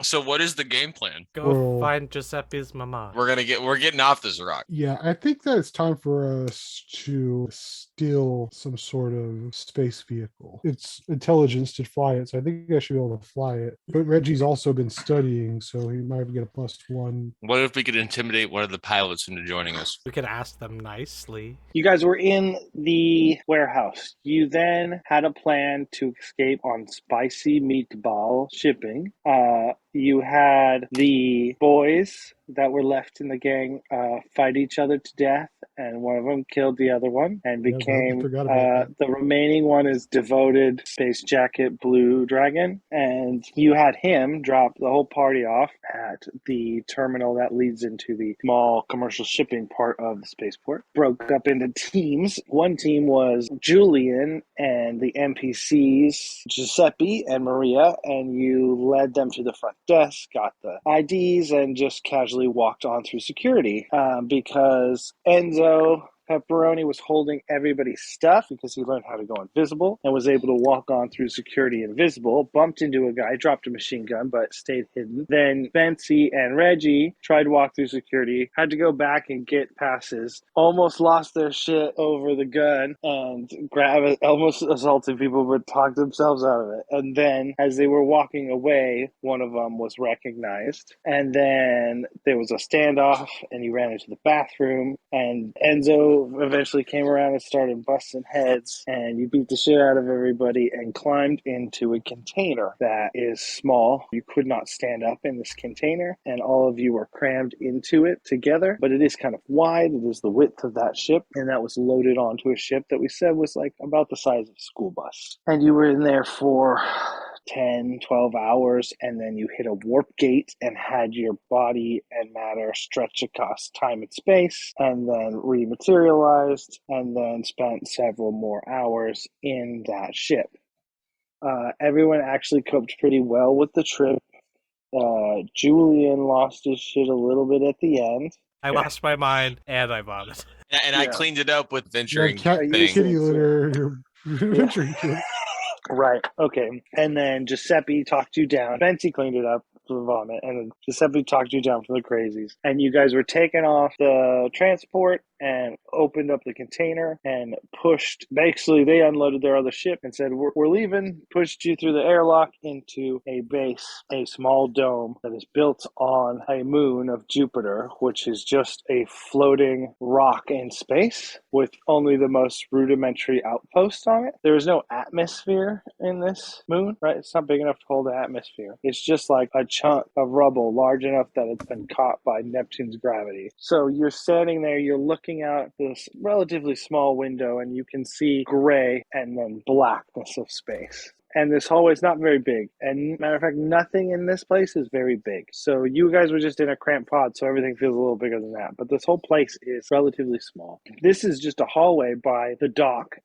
So what is the game plan? Go Well, find Giuseppe's mama. We're getting off this rock. yeah, I think that it's time for us to steal some sort of space vehicle. It's intelligence to fly it, so I think I should be able to fly it. But Reggie's also been studying, so he might get a +1. What if we could intimidate one of the pilots into joining us? We could ask them nicely. You guys were in the warehouse. You then had a plan to escape on spicy meatball shipping. You had the boys that were left in the gang fight each other to death, and one of them killed the other one and Yeah, I became forgot about that. the remaining one is devoted space jacket blue dragon, and you had him drop the whole party off at the terminal that leads into the small commercial shipping part of the spaceport. Broke up into teams. One team was Julian and the NPCs Giuseppe and Maria, and you led them to the front desk, got the IDs, and just casually walked on through security because Enzo Pepperoni was holding everybody's stuff because he learned how to go invisible and was able to walk on through security invisible, bumped into a guy, dropped a machine gun, but stayed hidden. Then Fancy and Reggie tried to walk through security, had to go back and get passes, almost lost their shit over the gun and grab it, almost assaulted people, but talked themselves out of it. And then as they were walking away, one of them was recognized. And then there was a standoff and you ran into the bathroom and Enzo eventually came around and started busting heads, and you beat the shit out of everybody and climbed into a container that is small. You could not stand up in this container, and all of you were crammed into it together, but it is kind of wide. It is the width of that ship, and that was loaded onto a ship that we said was like about the size of a school bus. And you were in there for 10, 12 hours, and then you hit a warp gate and had your body and matter stretch across time and space, and then rematerialized, and then spent several more hours in that ship. Everyone actually coped pretty well with the trip. Julian lost his shit a little bit at the end. I lost my mind and I vomited. And I Yeah. cleaned it up with You venturing had you thing. kitty said so. litter, your adventuring kit. Right. Okay. And then Giuseppe talked you down. Fancy cleaned it up for the vomit, and then Giuseppe talked you down for the crazies. And you guys were taken off the transport and opened up the container and pushed. Basically, they unloaded their other ship and said, "We're leaving." Pushed you through the airlock into a base, a small dome that is built on a moon of Jupiter, which is just a floating rock in space with only the most rudimentary outpost on it. There is no atmosphere in this moon, right? It's not big enough to hold an atmosphere. It's just like a chunk of rubble large enough that it's been caught by Neptune's gravity. So you're standing there, you're looking out this relatively small window, and you can see gray and then blackness of space. And this hallway is not very big. And matter of fact, nothing in this place is very big. So you guys were just in a cramped pod, so everything feels a little bigger than that. But this whole place is relatively small. This is just a hallway by the dock.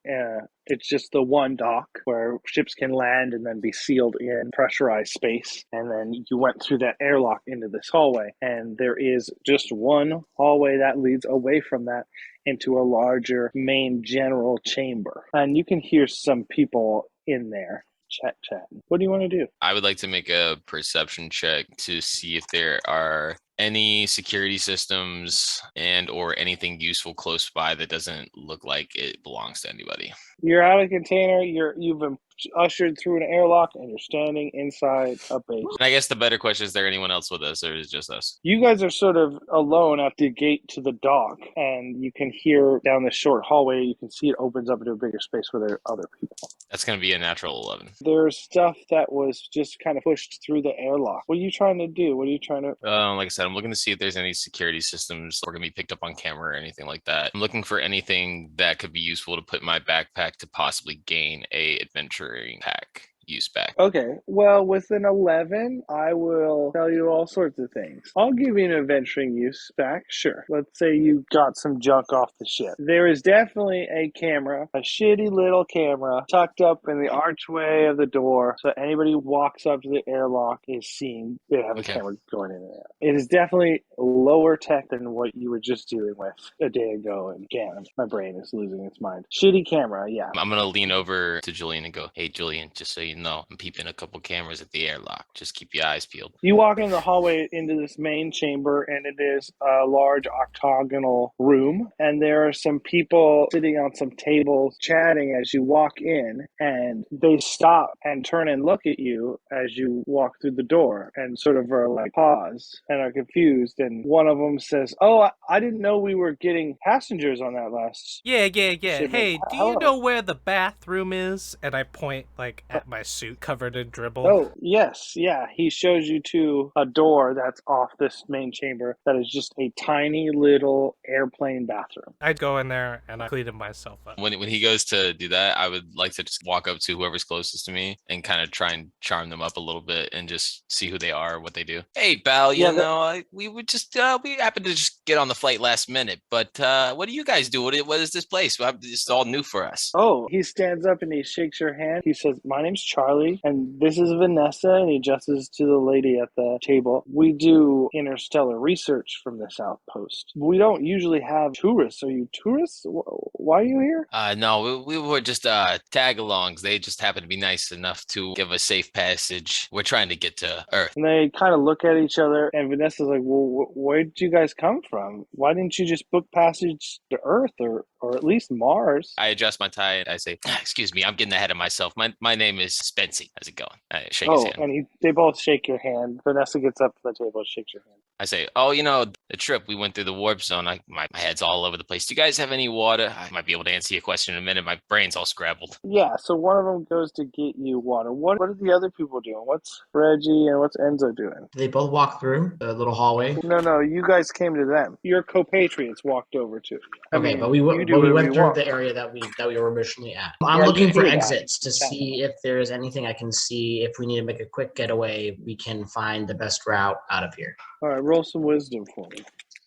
It's just the one dock where ships can land and then be sealed in pressurized space. And then you went through that airlock into this hallway. And there is just one hallway that leads away from that into a larger main general chamber. And you can hear some people in there chatting. What do you want to do? I would like to make a perception check to see if there are any security systems and or anything useful close by that doesn't look like it belongs to anybody. You're out of container. You've been ushered through an airlock, and you're standing inside a base. And I guess the better question is there anyone else with us or is it just us? You guys are sort of alone at the gate to the dock, and you can hear down this short hallway. You can see it opens up into a bigger space where there are other people. That's going to be a natural 11. There's stuff that was just kind of pushed through the airlock. What are you trying to do? What are you trying to... Like I said, I'm looking to see if there's any security systems that are going to be picked up on camera or anything like that. I'm looking for anything that could be useful to put in my backpack to possibly gain a adventuring pack use back. Okay, well, with an 11, I will tell you all sorts of things. I'll give you an adventuring use back, sure. Let's say you got some junk off the ship. There is definitely a camera, a shitty little camera, tucked up in the archway of the door, so anybody who walks up to the airlock is seeing they have a camera going in and out. It is definitely lower tech than what you were just dealing with a day ago, and again, my brain is losing its mind. Shitty camera, yeah. I'm going to lean over to Julian and go, "Hey, Julian, just so you even though I'm peeping a couple cameras at the airlock. Just keep your eyes peeled. You walk in the hallway into this main chamber, and it is a large octagonal room. And there are some people sitting on some tables chatting as you walk in. And they stop and turn and look at you as you walk through the door and sort of are like pause and are confused. And one of them says, "Oh, I didn't know we were getting passengers on that last." Yeah. Shipment. Hey, do you Hello. know where the bathroom is? And I point, like, at my suit covered in dribble. Oh, yes. Yeah. He shows you to a door that's off this main chamber that is just a tiny little airplane bathroom. I'd go in there and I cleaned myself up. When he goes to do that, I would like to just walk up to whoever's closest to me and kind of try and charm them up a little bit and just see who they are, what they do. Hey, pal, you know, we would just we happened to just get on the flight last minute, but what do you guys do? What is this place? Well, it's all new for us. Oh, he stands up and he shakes your hand. He says, "My name's Charlie, and this is Vanessa," and he gestures to the lady at the table. "We do interstellar research from this outpost. We don't usually have tourists. Are you tourists? Why are you here?" No, we were just tag-alongs. They just happened to be nice enough to give us safe passage. We're trying to get to Earth. And they kind of look at each other, and Vanessa's like, "Well, where did you guys come from? Why didn't you just book passage to Earth or at least Mars?" I adjust my tie and I say, "Excuse me, I'm getting ahead of myself. My name is Spency. How's it going?" I shake his hand. And they both shake your hand. Vanessa gets up from the table and shakes your hand. I say, "Oh, you know, the trip we went through the warp zone. My head's all over the place. Do you guys have any water?" I might be able to answer your question in a minute. My brain's all scrabbled. Yeah, so one of them goes to get you water. What are the other people doing? What's Reggie and what's Enzo doing? They both walk through the little hallway. No, you guys came to them. Your compatriots walked over to you. Okay, but we went through the area that we were originally at. I'm looking for exits to see if there's anything I can see. If we need to make a quick getaway, we can find the best route out of here. All right, roll some wisdom for me.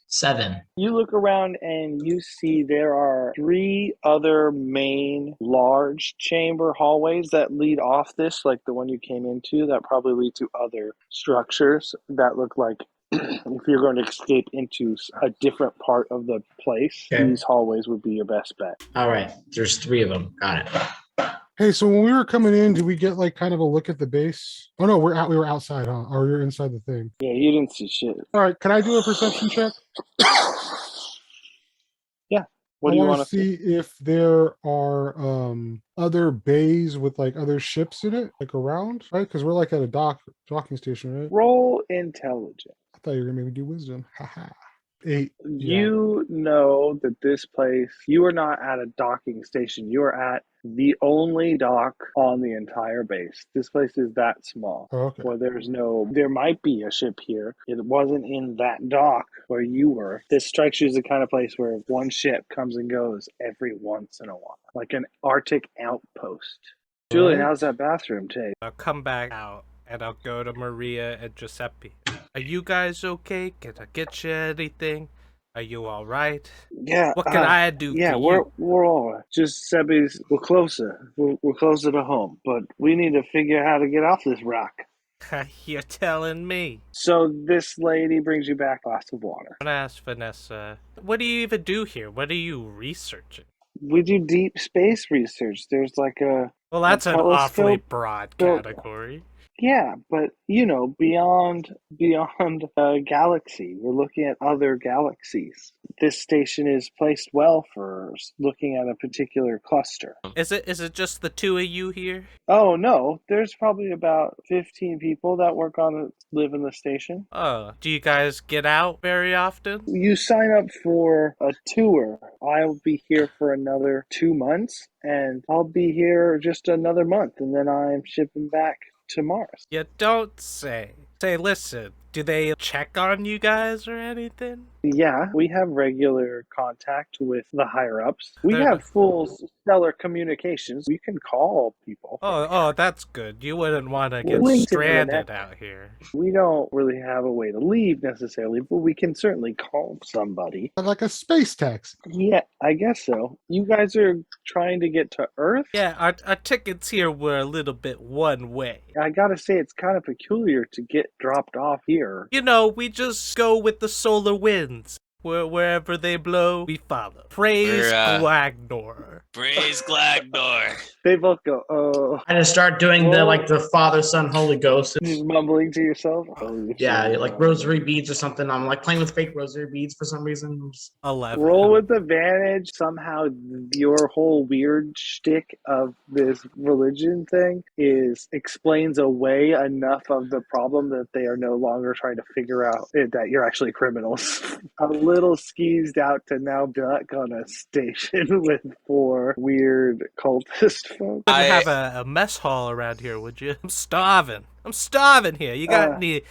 7. You look around and you see there are 3 other main large chamber hallways that lead off this, like the one you came into, that probably lead to other structures that look like if you're going to escape into a different part of the place, these hallways would be your best bet. All right, there's 3 of them. Got it. Hey, so when we were coming in, did we get like kind of a look at the base? Oh no, we were outside, huh? Or you're inside the thing. Yeah, you didn't see shit. All right, can I do a perception check? Yeah. What do you want to see if there are other bays with like other ships in it, like around, right? Because we're like at a docking station, right? Roll intelligence. I thought you were gonna make me do wisdom. Haha. 8. You know that this place, you are not at a docking station. You are at the only dock on the entire base. This place is that small. Oh, okay. Where there might be a ship here. It wasn't in that dock where you were. This strikes you as the kind of place where one ship comes and goes every once in a while, like an Arctic outpost. Julian, how's that bathroom take? I'll come back out and I'll go to Maria and Giuseppe. Are you guys okay? Can I get you anything? Are you all right? Yeah. What can I do for you? We're all right. Giuseppe's, we're closer. We're closer to home, but we need to figure out how to get off this rock. You're telling me. So this lady brings you back a glass of water. I'm gonna ask Vanessa, what do you even do here? What are you researching? We do deep space research. There's like a... Well, that's an awfully broad So- category. Yeah, but beyond a galaxy, we're looking at other galaxies. This station is placed well for looking at a particular cluster. Is it just the 2 of you here? Oh no, there's probably about 15 people that live in the station. Oh, do you guys get out very often? You sign up for a tour. I'll be here for another 2 months, and I'll be here just another month, and then I'm shipping back to Mars. You don't say. Say, listen, do they check on you guys or anything? Yeah, we have regular contact with the higher-ups. We have full stellar communications. We can call people. Oh, that's good. You wouldn't want to get Linked stranded out here. We don't really have a way to leave necessarily, but we can certainly call somebody. Like a space taxi. Yeah, I guess so. You guys are trying to get to Earth? Yeah, our tickets here were a little bit one way. I gotta say, it's kind of peculiar to get dropped off here. You know, we just go with the solar winds. Wherever they blow, we follow. Praise Glagnor. Praise Glagnor. They both go, oh. I just start doing the Father, Son, Holy Ghost. Just mumbling to yourself. Yeah, like rosary beads or something. I'm like playing with fake rosary beads for some reason. 11. Roll with advantage. Somehow your whole weird shtick of this religion thing explains away enough of the problem that they are no longer trying to figure out that you're actually criminals. A little skeezed out to now duck on a station with 4 weird cultist folks. Couldn't have a mess hall around here, would you? I'm starving. I'm starving here. You got any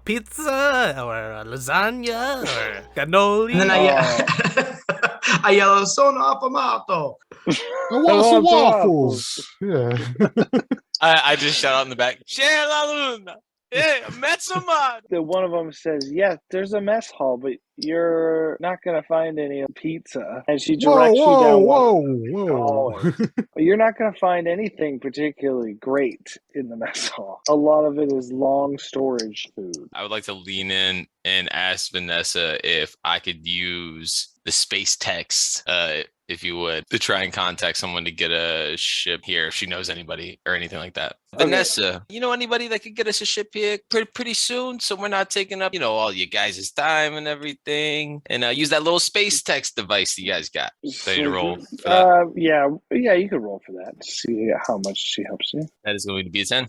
pizza or lasagna or cannoli? And then I yell, "Sono affamato." I want some waffles. Yeah. I just shout out in the back, "C'è la luna! Hey, mezzomar!" The one of them says, "Yes, there's a mess hall, but you're not going to find any pizza." And she directs you down whoa. You're not going to find anything particularly great in the mess hall. A lot of it is long storage food. I would like to lean in and ask Vanessa if I could use the space text, if you would, to try and contact someone to get a ship here if she knows anybody or anything like that. Okay. Vanessa, you know anybody that could get us a ship here pretty soon, so we're not taking up, all you guys' time and everything, and use that little space text device you guys got. Ready to roll for that? Yeah, you could roll for that to see how much she helps you. That is going to be a 10.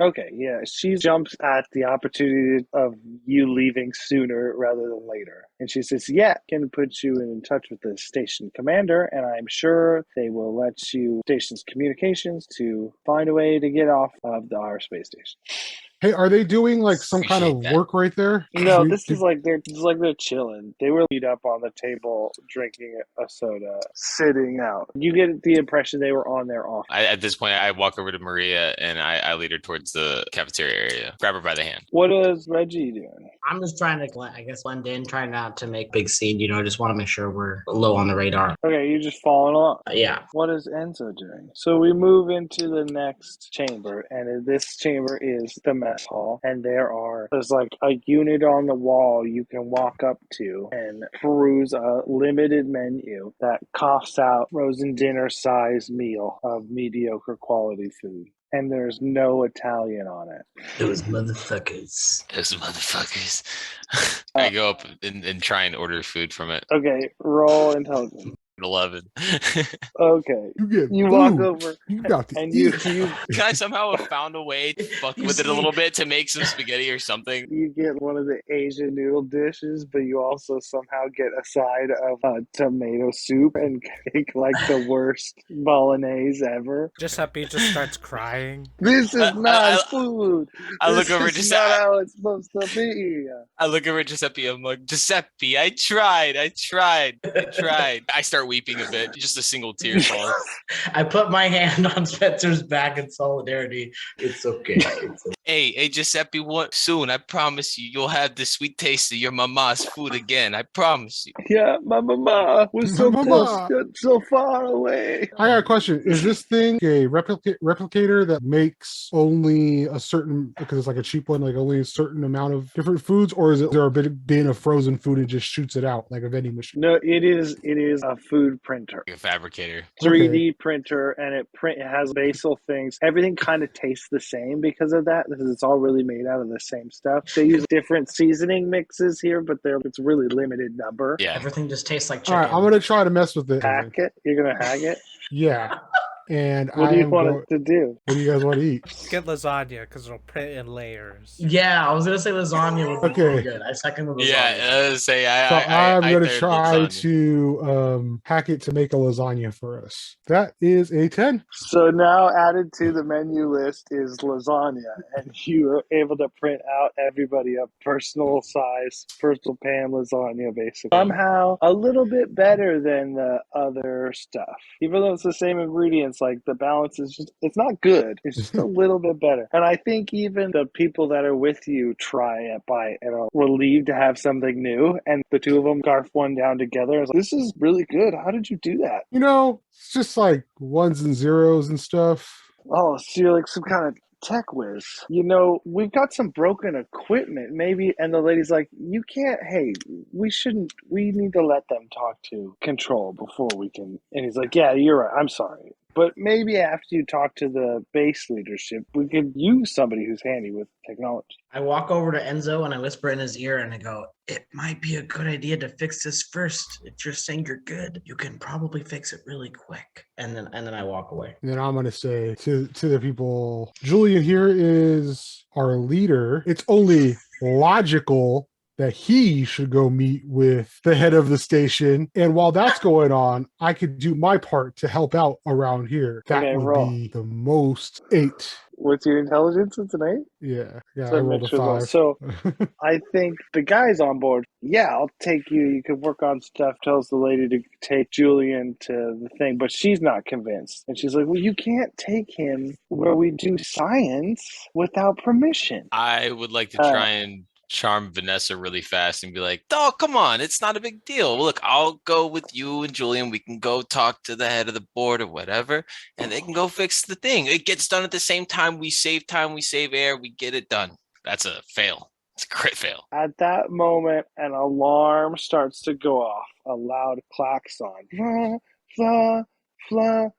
Okay, yeah, she jumps at the opportunity of you leaving sooner rather than later. And she says, yeah, can put you in touch with the station commander, and I'm sure they will let you station's communications to find a way to get off of our space station. Hey, are they doing like some kind of work right there? No, this is like they're chilling. They were laid up on the table drinking a soda, sitting out. You get the impression they were on their off. At this point, I walk over to Maria and I lead her towards the cafeteria area. Grab her by the hand. What is Reggie doing? I'm just trying to, blend in, try not to make big scene. Just want to make sure we're low on the radar. Okay, you're just following along. Yeah. What is Enzo doing? So we move into the next chamber, and this chamber is the mess hall, and there's like a unit on the wall you can walk up to and peruse a limited menu that coughs out frozen dinner size meal of mediocre quality food. And there's no Italian on it. Those motherfuckers. I go up and try and order food from it. Okay, roll intelligence. 11. Okay. You walk over and you Can I somehow have found a way to fuck with it a little bit to make some spaghetti or something? You get one of the Asian noodle dishes, but you also somehow get a side of tomato soup and make like the worst bolognese ever. Giuseppe just starts crying. This is not food. I look over This is not how it's supposed to be. I look over at Giuseppe. I'm like, Giuseppe, I tried. I start weeping a bit. Just a single tear falls. I put my hand on Spencer's back in solidarity. It's okay. Hey, Giuseppe, what soon? I promise you, you'll have the sweet taste of your mama's food again. I promise you. Yeah, my mama was so close, so far away. I got a question. Is this thing a replicator that makes only a certain, because it's like a cheap one, like only a certain amount of different foods, or is there a big bin of frozen food and just shoots it out like a vending machine? No, it is a food printer. Like a fabricator. 3D printer, and it has basil things. Everything kind of tastes the same because of that, because it's all really made out of the same stuff. They use different seasoning mixes here, but it's really limited number. Yeah. Everything just tastes like chicken. All right, I'm going to try to mess with it. Hack it? You're going to hack it? Yeah. And what do you want it to do? What do you guys want to eat? Get lasagna because it'll print in layers. Yeah, I was gonna say lasagna would be really good. I second the lasagna. Yeah, I'm gonna try to hack it to make a lasagna for us. That is a 10. So now added to the menu list is lasagna, and you are able to print out everybody a personal size, personal pan lasagna, basically. Somehow a little bit better than the other stuff, even though it's the same ingredients. Like the balance is it's not good. It's just a little bit better. And I think even the people that are with you try it by and are relieved to have something new. And the two of them scarf one down together. It's like, this is really good. How did you do that? It's just like ones and zeros and stuff. Oh, so you're like some kind of tech whiz, we've got some broken equipment, maybe. And the lady's like, you can't, hey, we need to let them talk to control before we can. And he's like, yeah, you're right. I'm sorry. But maybe after you talk to the base leadership, we could use somebody who's handy with technology. I walk over to Enzo and I whisper in his ear and I go, it might be a good idea to fix this first. If you're saying you're good, you can probably fix it really quick. And then I walk away. And then I'm going to say to the people, Julian here is our leader. It's only logical that he should go meet with the head of the station. And while that's going on, I could do my part to help out around here. That Okay, would roll. be the most 8. With your intelligence, it's an 8? Yeah, So I rolled a 5. So I think the guy's on board. Yeah, I'll take you. You can work on stuff. Tells the lady to take Julian to the thing, but she's not convinced. And she's like, well, you can't take him where we do science without permission. I would like to try and charm Vanessa really fast and be like, oh, come on, it's not a big deal. Look, I'll go with you and Julian. We can go talk to the head of the board or whatever, and they can go fix the thing. It gets done at the same time. We save time, we save air, we get it done. That's a fail. It's a crit fail. At that moment, an alarm starts to go off. A loud klaxon. Fla, fla, fla,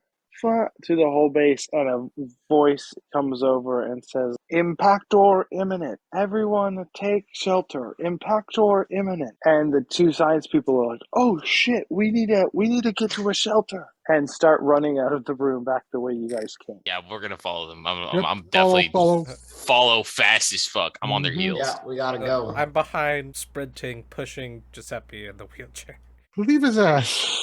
fla, to the whole base, and a voice comes over and says, Impactor imminent. Everyone take shelter. Impactor imminent. And the 2 science people are like, oh shit, we need to get to a shelter. And start running out of the room back the way you guys came. Yeah, we're gonna follow them. Yep, I'm definitely follow fast as fuck. I'm on their heels. Yeah, we gotta go. I'm behind, sprinting, pushing Giuseppe in the wheelchair. Leave his ass.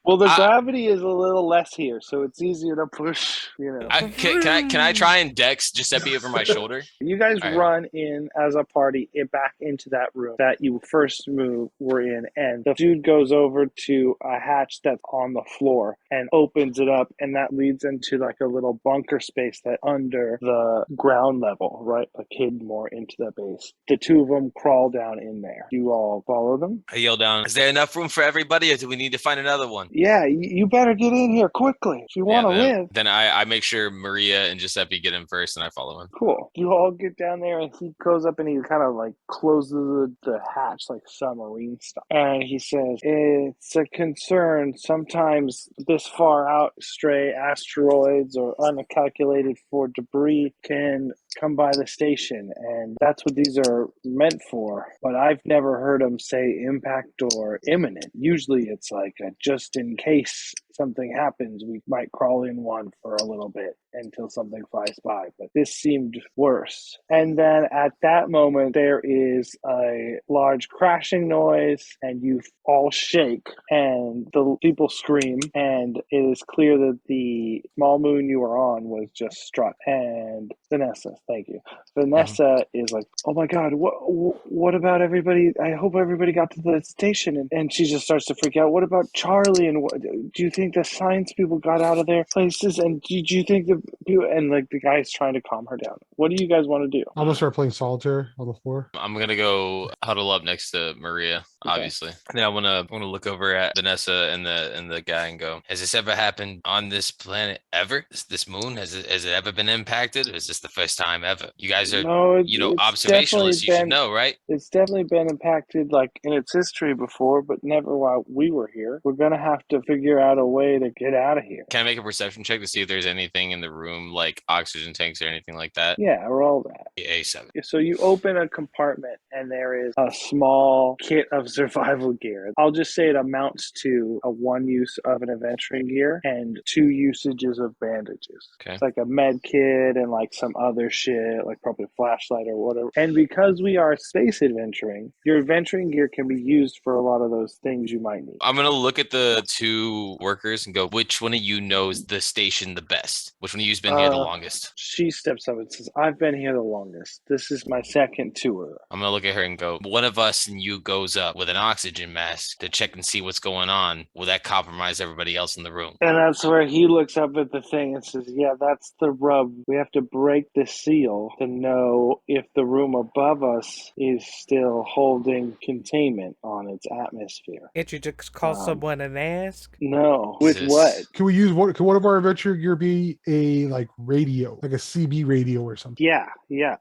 Well, the gravity is a little less here, so it's easier to push, Can I try and dex Giuseppe over my shoulder? You guys All right. run in as a party back into that room that you first were in, and the dude goes over to a hatch that's on the floor and opens it up, and that leads into like a little bunker space that under the ground level, right? Like hidden more into the base. The 2 of them crawl down in there. You all follow them? I yell down, is there enough room for everybody, or do we need to find another one? Yeah, you better get in here quickly if you want to live. Then I make sure Maria and Giuseppe get in first, and I follow him. Cool. You all get down there, and he goes up and he kind of like closes the hatch like submarine stuff. And he says, it's a concern. Sometimes this far out, stray asteroids or uncalculated for debris can come by the station, and that's what these are meant for. But I've never heard them say impact or imminent. Usually it's like a just in case something happens, we might crawl in one for a little bit until something flies by. But this seemed worse. And then at that moment, there is a large crashing noise, and you all shake, and the people scream, and it is clear that the small moon you were on was just struck. And Vanessa, thank you. Vanessa is like, oh my God, what about everybody? I hope everybody got to the station. And she just starts to freak out. What about Charlie? And do you think the science people got out of their places? And do you think the people, and like the guy's trying to calm her down. What do you guys want to do? I'm gonna start playing solitaire on the floor. I'm gonna go huddle up next to Maria, obviously. And then I wanna look over at Vanessa and the guy and go, has this ever happened on this planet ever? This moon? Has it ever been impacted? Or is this the first time ever? You guys are observationalists, you should know, right? It's definitely been impacted like in its history before, but never while we were here. We're gonna have to figure out a way to get out of here. Can I make a perception check to see if there's anything in the room like oxygen tanks or anything like that? Yeah, roll that. A7. So you open a compartment and there is a small kit of survival gear. I'll just say it amounts to a 1 use of an adventuring gear and 2 usages of bandages. Okay. It's like a med kit and like some other shit, like probably a flashlight or whatever. And because we are space adventuring, your adventuring gear can be used for a lot of those things you might need. I'm going to look at the 2 workers and go, which one of you knows the station the best? Which one of you's been here the longest? She steps up and says, I've been here the longest. This is my second tour. I'm going to look at her and go, one of us and you goes up with with an oxygen mask to check and see what's going on. Will that compromise everybody else in the room? And that's where he looks up at the thing and says, yeah, that's the rub. We have to break the seal to know if the room above us is still holding containment on its atmosphere. Can't you just call someone and ask? No. With what? Can we use can one of our adventure gear be a radio, like a CB radio or something? Yeah.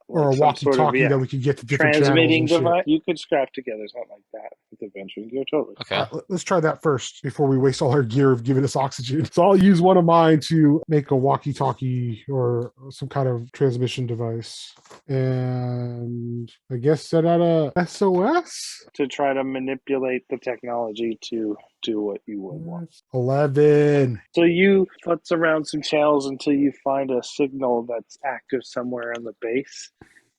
Or a walkie-talkie that we could get to different transmitting channels and device. shit. You could scrap together something like that with adventuring gear, totally. Okay. All right, let's try that first before we waste all our gear of giving us oxygen. So I'll use one of mine to make a walkie-talkie or some kind of transmission device. And I guess set out a SOS? To try to manipulate the technology to do what you would want. 11. So you futz around some channels until you find a signal that's active somewhere on the base,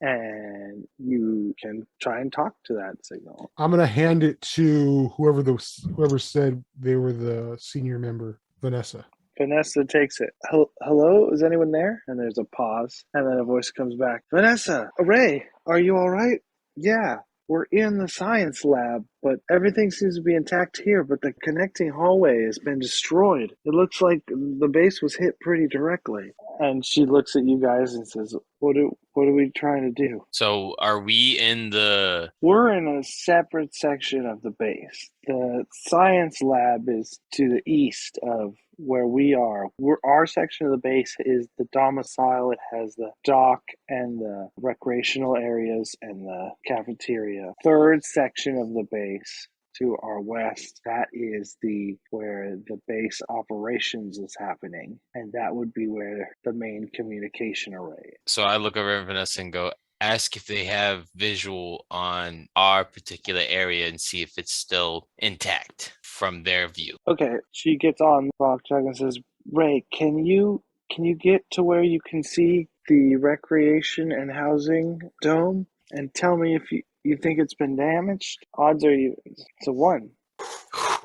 and you can try and talk to that signal. I'm gonna hand it to whoever said they were the senior member, Vanessa. Vanessa takes it. Hello? Is anyone there? And there's a pause, and then a voice comes back. Vanessa, Ray, are you all right? Yeah, we're in the science lab, but everything seems to be intact here, but the connecting hallway has been destroyed. It looks like the base was hit pretty directly. And she looks at you guys and says, what are we trying to do? So are we in the... We're in a separate section of the base. The science lab is to the east of where we are. Our section of the base is the domicile. It has the dock and the recreational areas and the cafeteria. Third section of the base to our west, that is where the base operations is happening, and that would be where the main communication array is. So I look over at Vanessa and go, ask if they have visual on our particular area and see if it's still intact from their view. Okay, she gets on Rock Chuck and says, Ray, can you get to where you can see the recreation and housing dome and tell me if you think it's been damaged? Odds are it's a 1.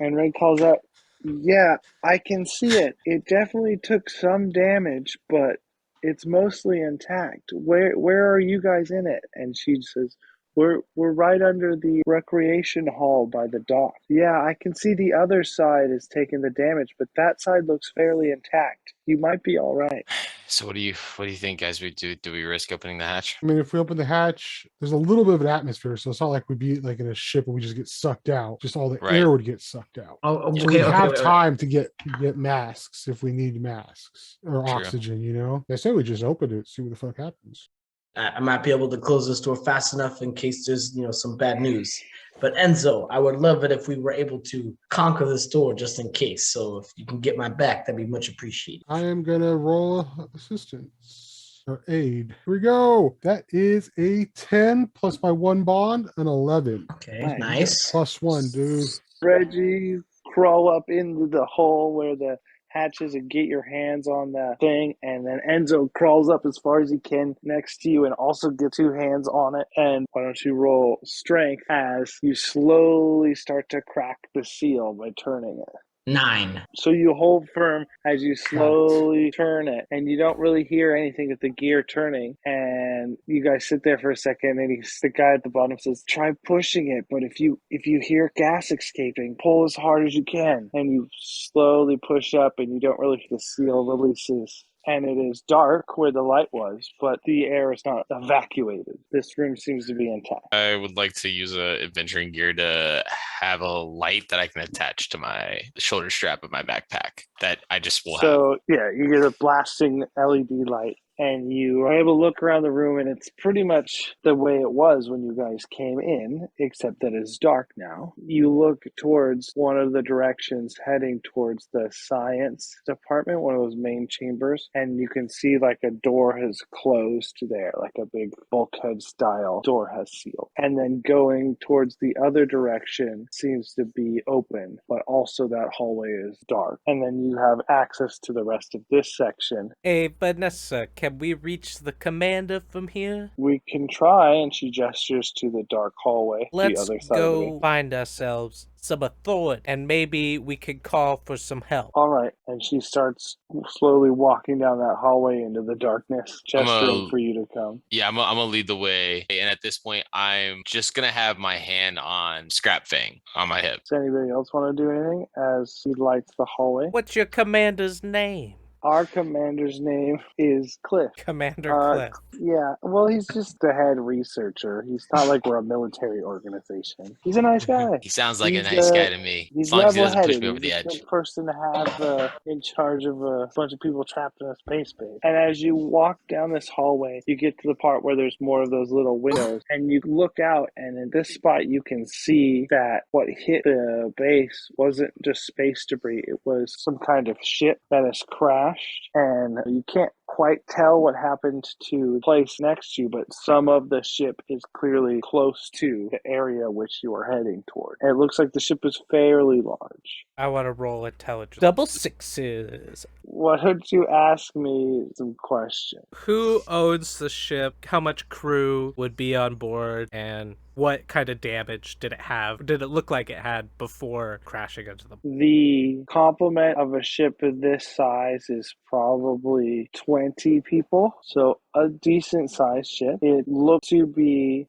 And Ray calls out, yeah, I can see it. It definitely took some damage, but it's mostly intact. Where are you guys in it? And she says, we're right under the recreation hall by the dock. Yeah, I can see the other side is taking the damage, but that side looks fairly intact. You might be all right. So what do you think, guys? Do we risk opening the hatch? I mean, if we open the hatch, there's a little bit of an atmosphere, so it's not like we'd be like in a ship and we just get sucked out. Just all the air would get sucked out. Oh, So we have time to get masks if we need masks or oxygen, you know? I say we just open it, see what the fuck happens. I might be able to close this door fast enough in case there's, some bad news. But Enzo, I would love it if we were able to conquer this door just in case. So if you can get my back, that'd be much appreciated. I am gonna roll assistance or aid. Here we go. That is a 10 plus my 1 bond, an 11. Okay, nice. Plus 1, dude. Reggie, crawl up into the hole where the hatches and get your hands on the thing, and then Enzo crawls up as far as he can next to you and also get 2 hands on it. And why don't you roll strength as you slowly start to crack the seal by turning it. 9. So you hold firm as you slowly turn it, and you don't really hear anything of the gear turning. And you guys sit there for a second, and the guy at the bottom says, "Try pushing it, but if you hear gas escaping, pull as hard as you can." And you slowly push up, and you don't really hear the seal releases. And it is dark where the light was, but the air is not evacuated. This room seems to be intact. I would like to use a adventuring gear to have a light that I can attach to my shoulder strap of my backpack that I just will have. So, yeah, you get a blasting LED light, and you are able to look around the room, and it's pretty much the way it was when you guys came in, except that it's dark now. You look towards one of the directions heading towards the science department, one of those main chambers, and you can see like a door has closed there, like a big bulkhead style door has sealed. And then going towards the other direction seems to be open, but also that hallway is dark. And then you have access to the rest of this section. Hey, Vanessa, can Can we reach the commander from here? We can try, and she gestures to the dark hallway, the Let's other side of the go room. find ourselves some authority, and maybe we could call for some help. All right, and she starts slowly walking down that hallway into the darkness, gesturing for you to come. Yeah, I'm gonna lead the way, and at this point, I'm just gonna have my hand on Scrap Fang on my hip. Does anybody else want to do anything as he lights the hallway? What's your commander's name? Our commander's name is Cliff. Commander Cliff. Yeah, well, he's just the head researcher. He's not like we're a military organization. He's a nice guy. He sounds like He's, a nice guy to me. He's As long as he doesn't push level-headed. me over the He's a edge. good person to have in charge of a bunch of people trapped in a space base. And as you walk down this hallway, you get to the part where there's more of those little windows, and you look out, and in this spot, you can see that what hit the base wasn't just space debris. It was some kind of ship that has crashed, and you can't quite tell what happened to the place next to you, but some of the ship is clearly close to the area which you are heading toward. And it looks like the ship is fairly large. I want to roll intelligence. Double sixes. Why don't you ask me some questions? Who owns the ship? How much crew would be on board? And what kind of damage did it have? Did it look like it had before crashing into the... The complement of a ship of this size is probably 20 people, so a decent sized ship. It looked to be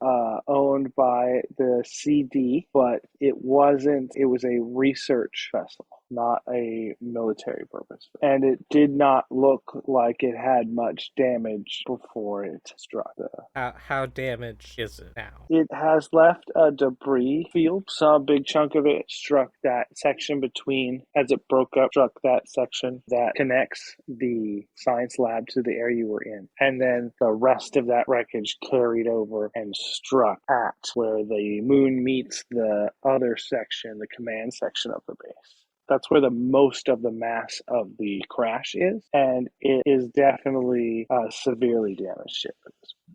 owned by the CD, but it wasn't. It was a research vessel, not a military purpose. And it did not look like it had much damage before it struck. How damaged is it now? It has left a debris field. Some big chunk of it struck that section between, as it broke up, struck that section that connects the science lab to the area you were in. And then the rest of that wreckage carried over and struck at where the moon meets the other section, the command section of the base. That's where the most of the mass of the crash is, and it is definitely a severely damaged ship.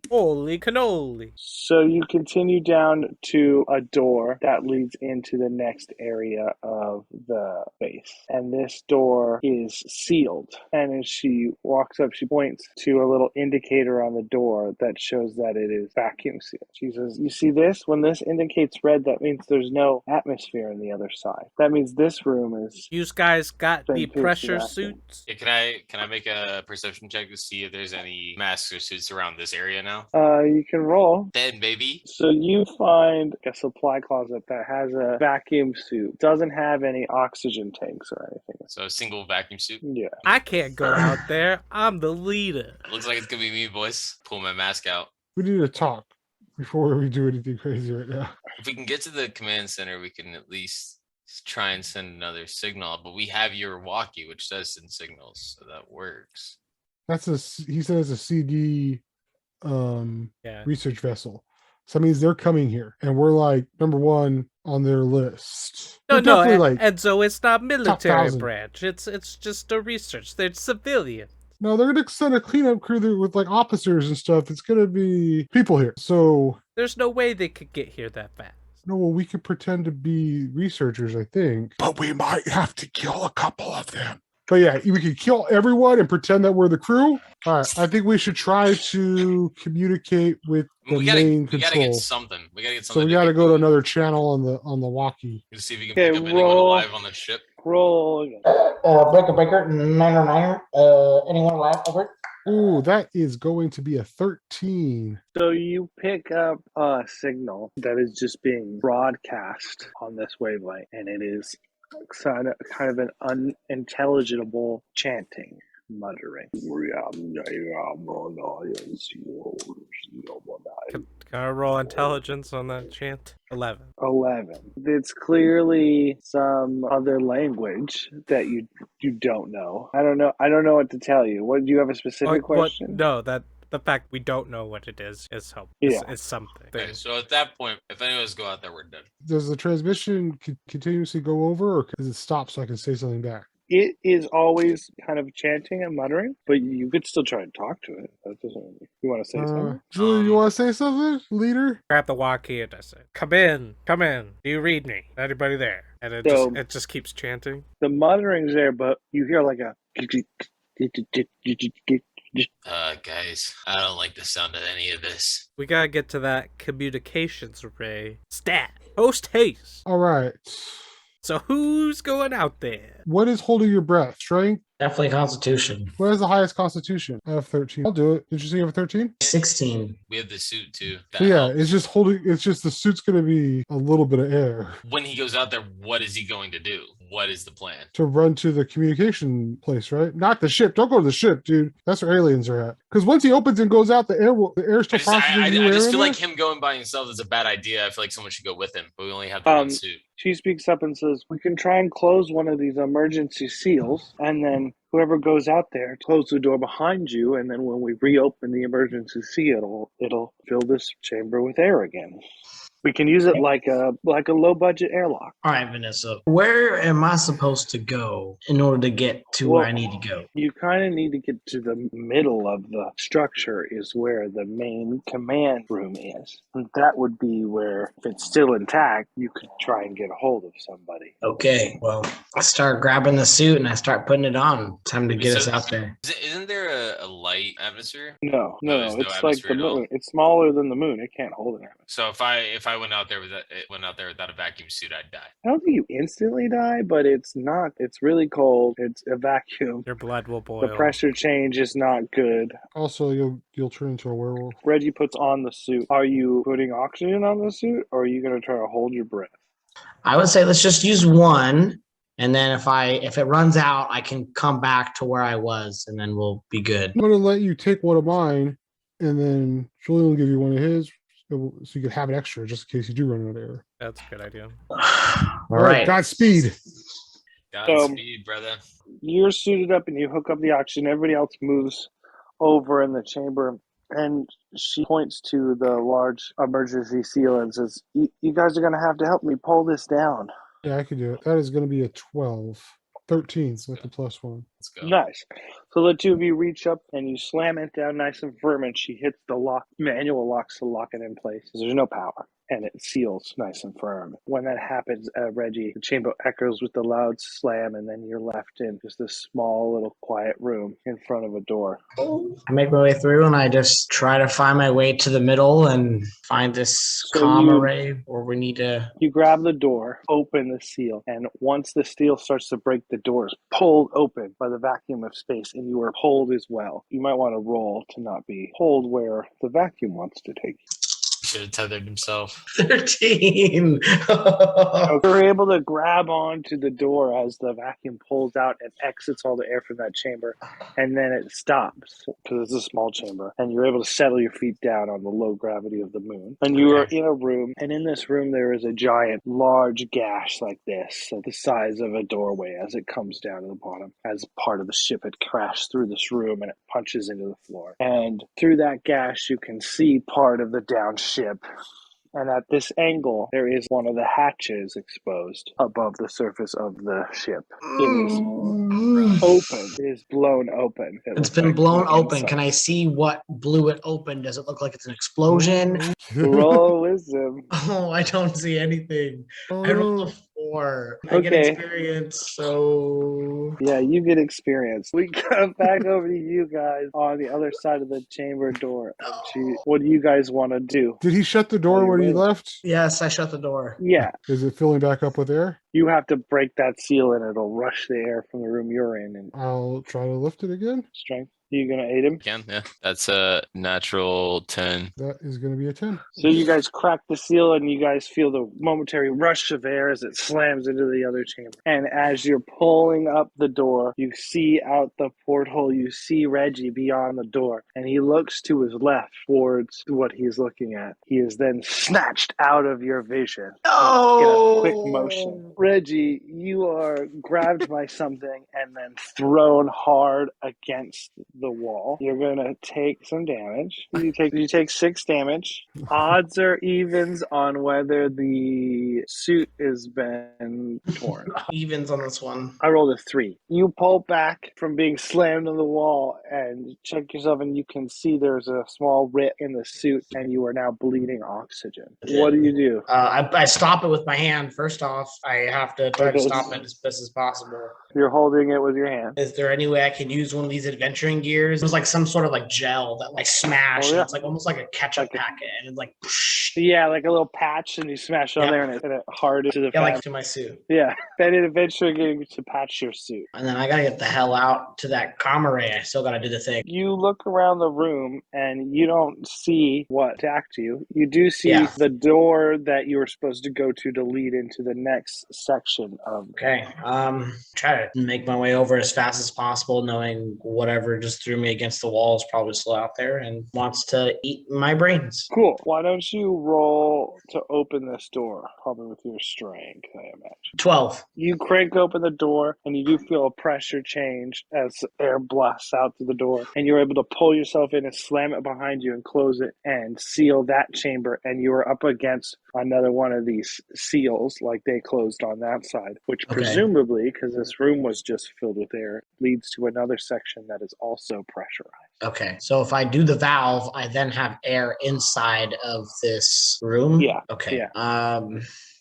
Holy cannoli. So you continue down to a door that leads into the next area of the base. And this door is sealed. And as she walks up, she points to a little indicator on the door that shows that it is vacuum sealed. She says, "You see this? When this indicates red, that means there's no atmosphere on the other side. That means this room is..." You guys got the Thank you, pressure Sebastian. suits? Yeah, can I make a perception check to see if there's any masks or suits around this area now? You can roll. Dead, baby. So you find a supply closet that has a vacuum suit. Doesn't have any oxygen tanks or anything. So a single vacuum suit. Yeah. I can't go out there. I'm the leader. Looks like it's gonna be me, boys. Pull my mask out. We need to talk before we do anything crazy right now. If we can get to the command center, we can at least try and send another signal. But we have your walkie, which does send signals, so that works. He says a CD Yeah. research vessel. So that means they're coming here, and we're like number one on their list. No, We're definitely Enzo, it's not military 1,000. branch. It's just a research. They're civilian. No, they're gonna send a cleanup crew there with like officers and stuff. It's gonna be people here. So There's no way they could get here that fast. no, well, we could pretend to be researchers, I think. But we might have to kill a couple of them. But yeah, we could kill everyone and pretend that we're the crew. All right, I think we should try to communicate with the main We gotta control. get something. We gotta get So something. we got to go to another channel on the walkie. to see if we can Okay, pick up anyone roll. alive on the ship. Roll again. Breaker, 909. Anyone alive? Over. Ooh, that is going to be a 13. So you pick up a signal that is just being broadcast on this wavelength, and it is kind of an unintelligible chanting, muttering. Can I roll intelligence on that chant? 11. 11. It's clearly some other language that you don't know. I don't know what to tell you. What do you have a specific question? No, that the fact we don't know what it is helpful. Yeah. It's something. Okay, so at that point, if any of us go out there, we're dead. Does the transmission continuously go over, or does it stop so I can say something back? It is always kind of chanting and muttering, but you could still try and talk to it. That doesn't. You want to say something? Julie, you want to say something, leader? Grab the walkie and I say, come in. Do you read me? Anybody there? And it just keeps chanting. The muttering's there, but you hear like a Guys, I don't like the sound of any of this. We gotta get to that communications array. Stat. Post haste. All right. So who's going out there? What is holding your breath? Strength? Definitely Constitution. What is the highest constitution? I have 13. I'll do it. Did you say you have 13? 16. We have the suit too. That So yeah, helps. it's just holding, it's just the suit's going to be a little bit of air When he goes out there, what is he going to do? What is the plan? to run to the communication place, right? Not the ship. Don't go to the ship, dude. That's where aliens are at. Because once he opens and goes out, the air's still processing I new air just in feel there. like him going by himself is a bad idea. I feel like someone should go with him, but we only have the one suit. She speaks up and says, "We can try and close one of these emergency seals, and then whoever goes out there, close the door behind you, and then when we reopen the emergency seal, it'll fill this chamber with air again. We can use it like a low budget airlock." All right, Vanessa. Where am I supposed to go in order to get to where I need to go? You kind of need to get to the middle of the structure is where the main command room is. And that would be where, if it's still intact, you could try and get a hold of somebody. Okay, well, I start grabbing the suit and I start putting it on. Time to get us out there. Isn't there a light atmosphere? No, there's no it's like the atmosphere at all. moon. It's smaller than the moon. It can't hold an atmosphere. So if I went out there without a vacuum suit, I'd die. I don't think you instantly die, but it's not. It's really cold. It's a vacuum. Your blood will boil. The pressure change is not good. Also, you'll turn into a werewolf. Reggie puts on the suit. Are you putting oxygen on the suit, or are you going to try to hold your breath? I would say let's just use one, and then if it runs out, I can come back to where I was, and then we'll be good. I'm going to let you take one of mine, and then Julian will give you one of his, so you can have it extra just in case you do run out of air. That's a good idea. All right. Godspeed. Godspeed, brother. You're suited up and you hook up the oxygen. Everybody else moves over in the chamber, and she points to the large emergency seal and says, you guys are going to have to help me pull this down. Yeah, I can do it. That is going to be a 12. 13 with the plus one. Let's go. Nice. So the two of you reach up and you slam it down nice and firm, and she hits the lock, manual locks to lock it in place. There's no power, and it seals nice and firm. When that happens, Reggie, the chamber echoes with the loud slam, and then you're left in just this small little quiet room in front of a door. I make my way through, and I just try to find my way to the middle and find this array where we need to. You grab the door, open the seal, and once the steel starts to break, the door is pulled open by the vacuum of space, and you are pulled as well. You might want to roll to not be pulled where the vacuum wants to take you. Should have tethered himself. 13. You're able to grab onto the door as the vacuum pulls out and exits all the air from that chamber, and then it stops because it's a small chamber, and you're able to settle your feet down on the low gravity of the moon. And you are in a room, and in this room there is a giant, large gash like this, the size of a doorway as it comes down to the bottom. As part of the ship had crashed through this room, and it punches into the floor. And through that gash, you can see part of the down ship. And at this angle, there is one of the hatches exposed above the surface of the ship. It is open. It is blown open. It's been blown open. Can I see what blew it open? Does it look like it's an explosion? Roll wisdom. Oh, I don't see anything. Oh, I rolled a 4. I get experience, so... Yeah, you get experience. We come back over to you guys on the other side of the chamber door. What do you guys want to do? Did he shut the door when he left? Yes, I shut the door. Yeah. Is it filling back up with air? You have to break that seal and it'll rush the air from the room you're in. And I'll try to lift it again. Strength. Are you going to aid him? Can, yeah. That's a natural 10. That is going to be a 10. So you guys crack the seal and you guys feel the momentary rush of air as it slams into the other chamber. And as you're pulling up the door, you see out the porthole, you see Reggie beyond the door. And he looks to his left towards what he's looking at. He is then snatched out of your vision in a quick motion. Reggie, you are grabbed by something and then thrown hard against the wall. You're gonna take some damage. You take 6 damage. Odds or evens on whether the suit has been torn. Evens on this one. I rolled a 3. You pull back from being slammed on the wall and check yourself, and you can see there's a small rip in the suit, and you are now bleeding oxygen. What do you do? I stop it with my hand. First off, I have to try to stop it as best as possible. You're holding it with your hand. Is there any way I can use one of these adventuring gears? It was like some sort of like gel that like smash. Oh, And yeah. it's like almost like a ketchup Like a- packet, and it's like Yeah, like a little patch, and you smash it on Yep. there, and it hard into the yeah, like fabric. to my suit. Yeah, and it eventually getting to patch your suit. And then I gotta get the hell out to that comrade. I still gotta do the thing. You look around the room and you don't see what attacked you. You do see Yeah. the door that you were supposed to go to lead into the next section of. Okay. Try to make my way over as fast as possible, knowing whatever just threw me against the wall is probably still out there and wants to eat my brains. Cool. Why don't you roll to open this door? Probably with your strength, I imagine. 12. You crank open the door and you do feel a pressure change as air blasts out through the door. And you're able to pull yourself in and slam it behind you and close it and seal that chamber. And you are up against another one of these seals like they closed on that side, which Okay. presumably, because this room was just filled with air, leads to another section that is also pressurized. Okay. So if I do the valve, I then have air inside of this room? Yeah. Okay. Yeah.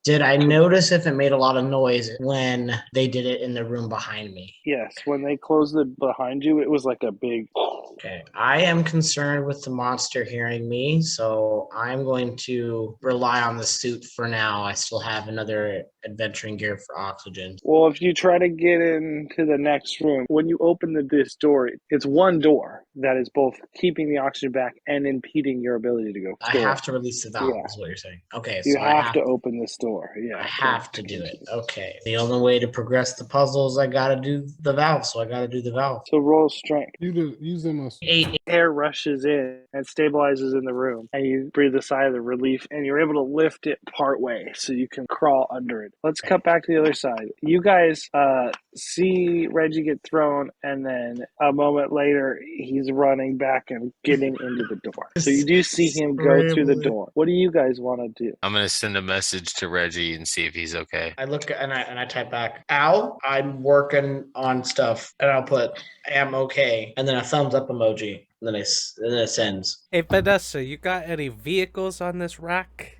Did I notice if it made a lot of noise when they did it in the room behind me? Yes, when they closed it behind you, it was like a big. Okay. I am concerned with the monster hearing me, so I'm going to rely on the suit for now. I still have another adventuring gear for oxygen. Well, if you try to get into the next room, when you open this door, it's one door that is both keeping the oxygen back and impeding your ability to go. I have to release the valve, is what you're saying. Okay, You so I have to open this door. Yeah, I have to do it. Okay. The only way to progress the puzzle is I gotta do the valve, so I gotta do the valve. So roll strength. You use them as 8. Air rushes in and stabilizes in the room, and you breathe a sigh of relief, and you're able to lift it part way so you can crawl under it. Let's cut back to the other side. You guys see Reggie get thrown, and then a moment later, he's running back and getting into the door. So you do see him go through the door. What do you guys want to do? I'm gonna send a message to Reggie and see if he's okay. I look and I type back, Al, I'm working on stuff, and I'll put am okay, and then a thumbs up emoji, and then it sends. Hey, Vanessa, you got any vehicles on this rack?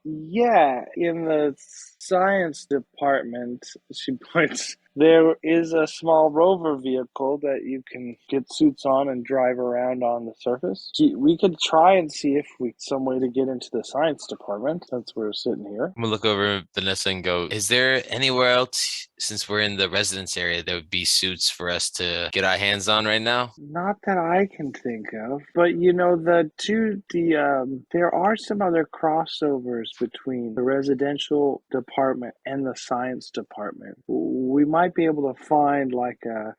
Yeah, in the science department, she points, there is a small rover vehicle that you can get suits on and drive around on the surface. We could try and see if some way to get into the science department since we're sitting here. I'm gonna look over Vanessa and go, is there anywhere else, since we're in the residence area, there would be suits for us to get our hands on right now? Not that I can think of, but you know, there are some other crossovers between the residential department and the science department. We might be able to find like a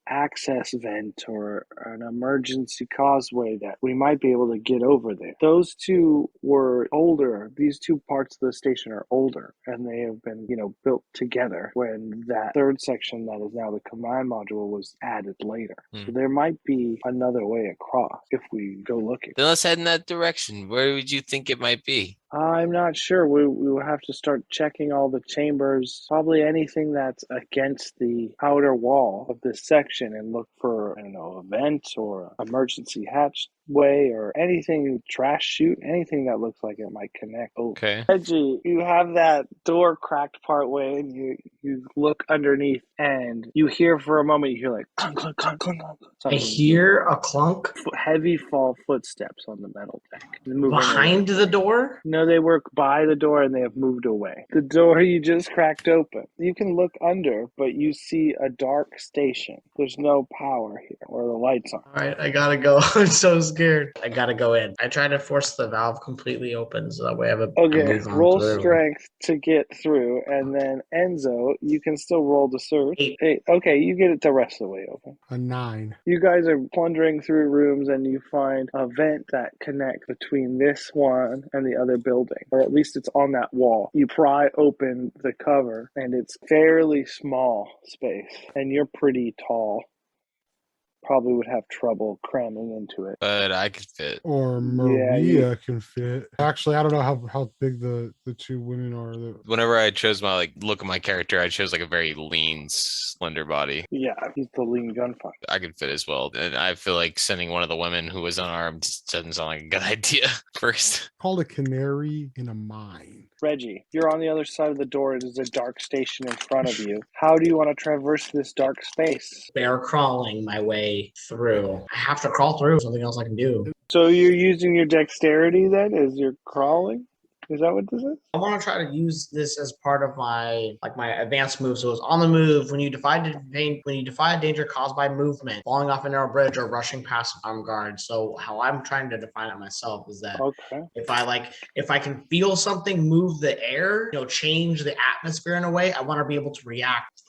access vent or an emergency causeway that we might be able to get over there. Those two were older. These two parts of the station are older, and they have been, built together when that third section that is now the command module was added later. So there might be another way across if we go looking. Then let's head in that direction. Where would you think it might be? I'm not sure. We will have to start checking all the chambers, probably anything that's against the outer wall of this section, and look for, a vent or emergency hatchway or anything, trash chute, anything that looks like it might connect. Oh, Okay. Reggie, you have that door cracked part way, and you look underneath, and you hear for a moment, you hear like clunk, clunk, clunk, clunk, clunk. I hear a clunk Heavy fall footsteps on the metal deck. behind the door. No, they work by the door and they have moved away. The door you just cracked open. You can look under, but you see a dark station. There's no power here or the lights on. All right, I gotta go. I'm so scared. I gotta go in. I try to force the valve completely open so that way I have a move on roll through. strength to get through, and then Enzo, you can still roll to search. 8. Okay, you get it the rest of the way open. a 9. You guys are plundering through rooms and you find a vent that connects between this one and the other building, or at least it's on that wall. You pry open the cover and it's fairly small space, and you're pretty tall. probably would have trouble cramming into it. But I could fit. Or Maria can fit. Actually, I don't know how big the two women are. Whenever I chose my look of my character, I chose a very lean, slender body. Yeah, he's the lean gunfighter. I could fit as well. And I feel like sending one of the women who was unarmed doesn't sound like a good idea first. Called a canary in a mine. Reggie, you're on the other side of the door. It is a dark station in front of you. How do you want to traverse this dark space? Bear crawling my way through. I have to crawl through. Something else I can do. So you're using your dexterity then as you're crawling? Is that what this is? I want to try to use this as part of my advanced move. So it's on the move. When you defy a danger caused by movement, falling off a narrow bridge, or rushing past an armed guard. So how I'm trying to define it myself is that if I can feel something move the air, change the atmosphere in a way, I want to be able to react.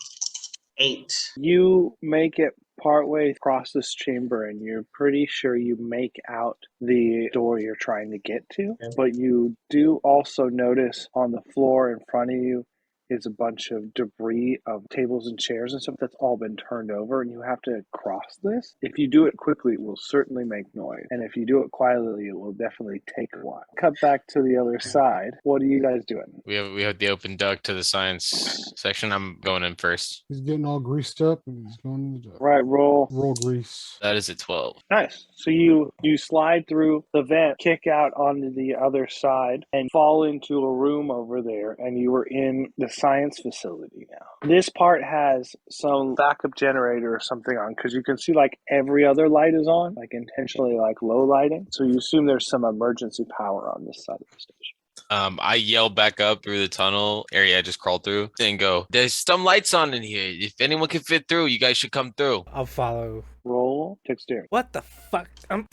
8. You make it partway across this chamber and you're pretty sure you make out the door you're trying to get to, but you do also notice on the floor in front of you is a bunch of debris of tables and chairs and stuff that's all been turned over, and you have to cross this. If you do it quickly, it will certainly make noise, and if you do it quietly, it will definitely take a while. Cut back to the other side. What are you guys doing? We have the open duct to the science section. I'm going in first. He's getting all greased up and he's going in the duct. Right, roll grease. That is a 12. Nice. So you slide through the vent, kick out onto the other side, and fall into a room over there, and you are in the science facility now. This part has some backup generator or something on, because you can see every other light is on, intentionally low lighting. So you assume there's some emergency power on this side of the station. I yell back up through the tunnel area I just crawled through and go, there's some lights on in here. If anyone can fit through, you guys should come through. I'll follow. Roll dexterity. What the fuck? Damn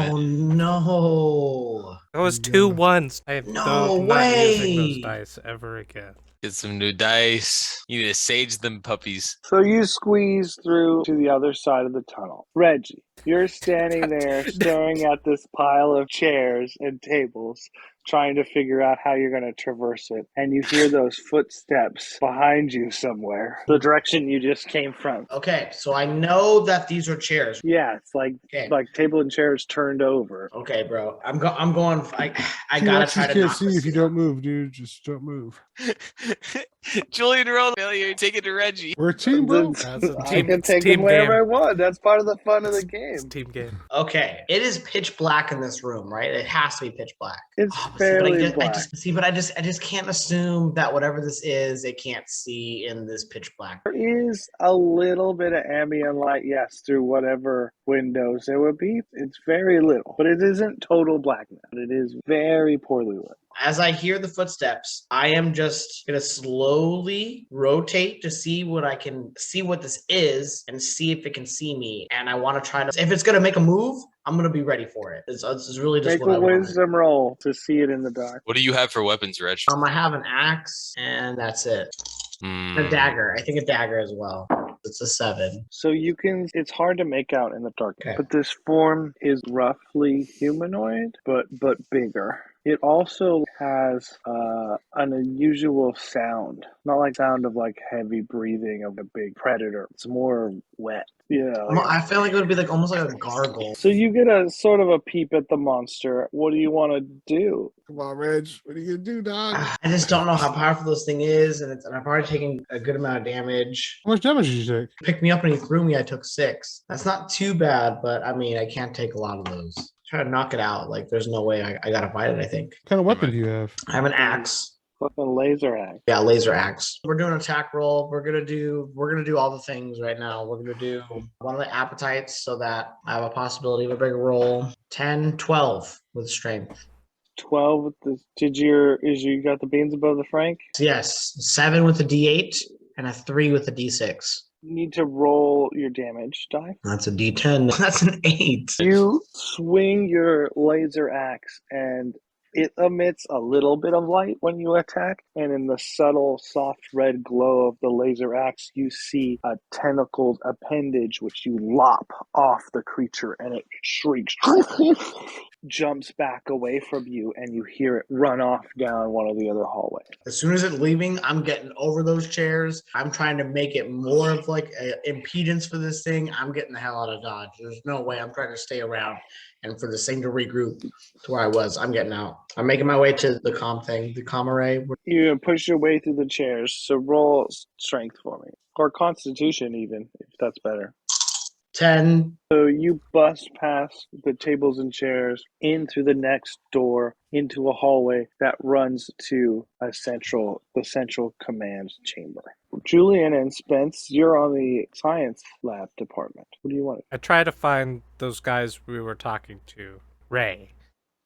it. Oh no. That was 2 1s. I am No not using those way. dice ever again. Get some new dice. You need to sage them puppies. So you squeeze through to the other side of the tunnel. Reggie, you're standing there staring at this pile of chairs and tables, trying to figure out how you're going to traverse it. And you hear those footsteps behind you somewhere, the direction you just came from. Okay, so I know that these are chairs. Yeah, it's like table and chairs turned over. Okay, bro. I'm going. I See, gotta try to can't knock see this if you don't move, dude. Just don't move. Julian rolled failure. Take it to Reggie. We're a team, bro. I can take them wherever I want. That's part of the fun of the game. It's a team game. Okay, it is pitch black in this room, right? It has to be pitch black. It's fairly black. I just can't assume that whatever this is, it can't see in this pitch black. There is a little bit of ambient light, yes, through whatever windows there would be. It's very little, but it isn't total blackness. It is very poorly lit. As I hear the footsteps, I am just going to slowly rotate to see what this is and see if it can see me. And I want to try to, if it's going to make a move, I'm going to be ready for it. It's really just Make a wisdom roll to see it in the dark. What do you have for weapons, Reg? I have an axe and that's it. A dagger. I think a dagger as well. It's a 7. So it's hard to make out in the dark, Okay. but this form is roughly humanoid, but bigger. It also has an unusual sound, not like sound of heavy breathing of a big predator. It's more wet. Yeah. I feel like it would be almost like a gargle. So you get a sort of a peep at the monster. What do you want to do? Come on, Reg. What are you gonna do, dog? I just don't know how powerful this thing is, and I've already taken a good amount of damage. How much damage did you take? He picked me up and he threw me. I took 6. That's not too bad, but I can't take a lot of those. Try to knock it out. There's no way I gotta fight it. I think. What kind of weapon do you have? I have an axe. Fucking laser axe. Yeah, laser axe. We're doing an attack roll. We're gonna do all the things right now. We're gonna do one of the appetites so that I have a possibility of a bigger roll. 10, 12 with strength. 12 with the you got the beans above the frank? Yes, 7 with a D8 and a 3 with a D6. You need to roll your damage die. That's a D10. That's an 8. You swing your laser axe and It emits a little bit of light when you attack, and in the subtle, soft red glow of the laser axe, you see a tentacled appendage which you lop off the creature, and it shrieks, jumps back away from you, and you hear it run off down one of the other hallways. As soon as it's leaving, I'm getting over those chairs. I'm trying to make it more of like an impedance for this thing. I'm getting the hell out of Dodge. There's no way I'm trying to stay around and for this thing to regroup to where I was. I'm getting out. I'm making my way to the comm thing, the comm array. You push your way through the chairs, so roll strength for me. Or constitution even, if that's better. 10. So you bust past the tables and chairs in through the next door into a hallway that runs to the central command chamber. Julian and Spence, you're on the science lab department. What do you want? I try to find those guys we were talking to. Ray.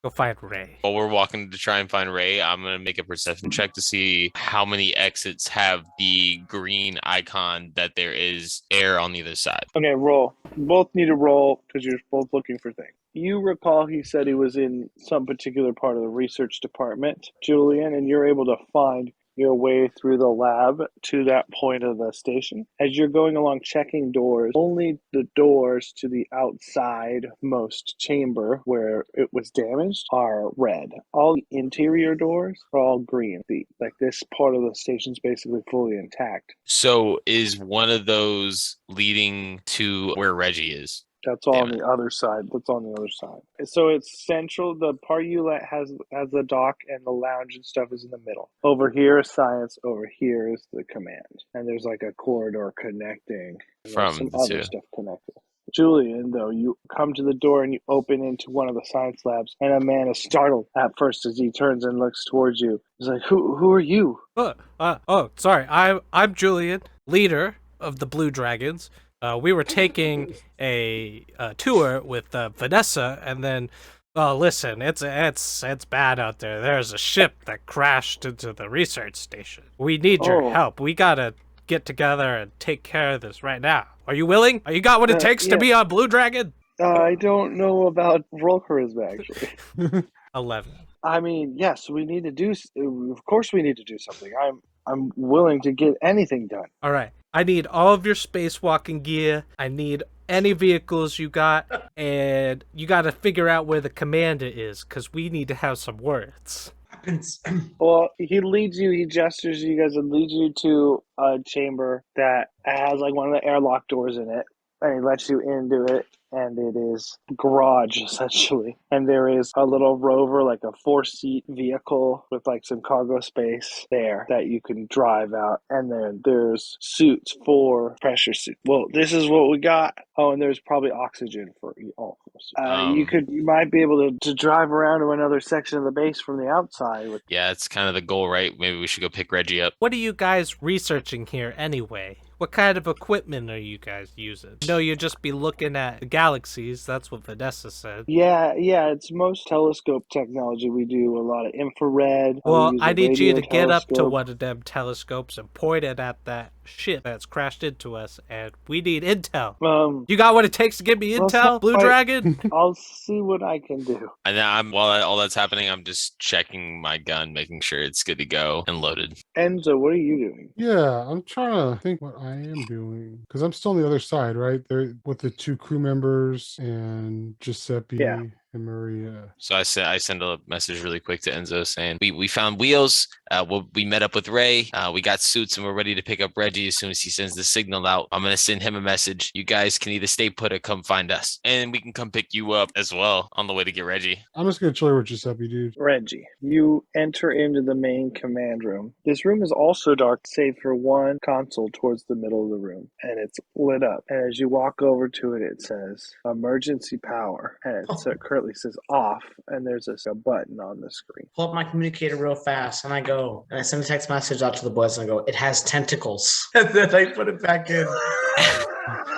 Go find Ray. While we're walking to try and find Ray, I'm going to make a perception check to see how many exits have the green icon that there is air on either side. Okay, roll. You both need to roll because you're both looking for things. You recall he said he was in some particular part of the research department, Julian, and you're able to find your way through the lab to that point of the station. As you're going along checking doors, only the doors to the outside most chamber where it was damaged are red. All the interior doors are all green. Like this part of the station's basically fully intact. So is one of those leading to where Reggie is? That's all on the other side. That's on the other side. So it's central. The part you let has the dock and the lounge and stuff is in the middle. Over here is science. Over here is the command. And there's like a corridor connecting. From some the other two. stuff connected. Julian, though, you come to the door and you open into one of the science labs, and a man is startled at first as he turns and looks towards you. He's like, "Who are you?" Sorry. I'm Julian, leader of the Blue Dragons. We were taking a tour with Vanessa, and then, listen, it's bad out there. There's a ship that crashed into the research station. We need your help. We gotta get together and take care of this right now. Are you willing? You got what it takes to be on Blue Dragon? I don't know about roll charisma, actually. 11. I mean, yes, we need to do. Of course, we need to do something. I'm willing to get anything done. All right. I need all of your spacewalking gear. I need any vehicles you got, and you got to figure out where the commander is, because we need to have some words. Well, he gestures you guys and leads you to a chamber that has like one of the airlock doors in it, and he lets you into it, and it is garage essentially. And there is a little rover, like a 4-seat vehicle with like some cargo space there that you can drive out. And then there's suits for pressure suit. Well, this is what we got. Oh, and there's probably oxygen for all. You might be able to drive around to another section of the base from the outside. Yeah, it's kind of the goal, right? Maybe we should go pick Reggie up. What are you guys researching here anyway? What kind of equipment are you guys using? No, you'll just be looking at the galaxies. That's what Vanessa said. Yeah, it's most telescope technology. We do a lot of infrared. Well, I need you to get up to one of them telescopes and point it at that shit that's crashed into us, and we need intel. You got what it takes to give me intel, Blue Dragon? I'll see what I can do. And while all that's happening, I'm just checking my gun, making sure it's good to go and loaded. Enzo, what are you doing? Yeah, I'm trying to think what I am doing because I'm still on the other side, right? There with the 2 crew members and Giuseppe and Maria. So I send a message really quick to Enzo saying we found wheels. We met up with Ray. We got suits and we're ready to pick up Reggie as soon as he sends the signal out. I'm gonna send him a message. You guys can either stay put or come find us, and we can come pick you up as well on the way to get Reggie. I'm just gonna chill here with Giuseppe, dude. Reggie, you enter into the main command room. This room is also dark, save for one console towards the middle of the room, and it's lit up. And as you walk over to it, it says emergency power, and it currently says off, and there's a button on the screen. Pull up my communicator real fast, and I send a text message out to the boys, and I go, "It has tentacles." And then I put it back in.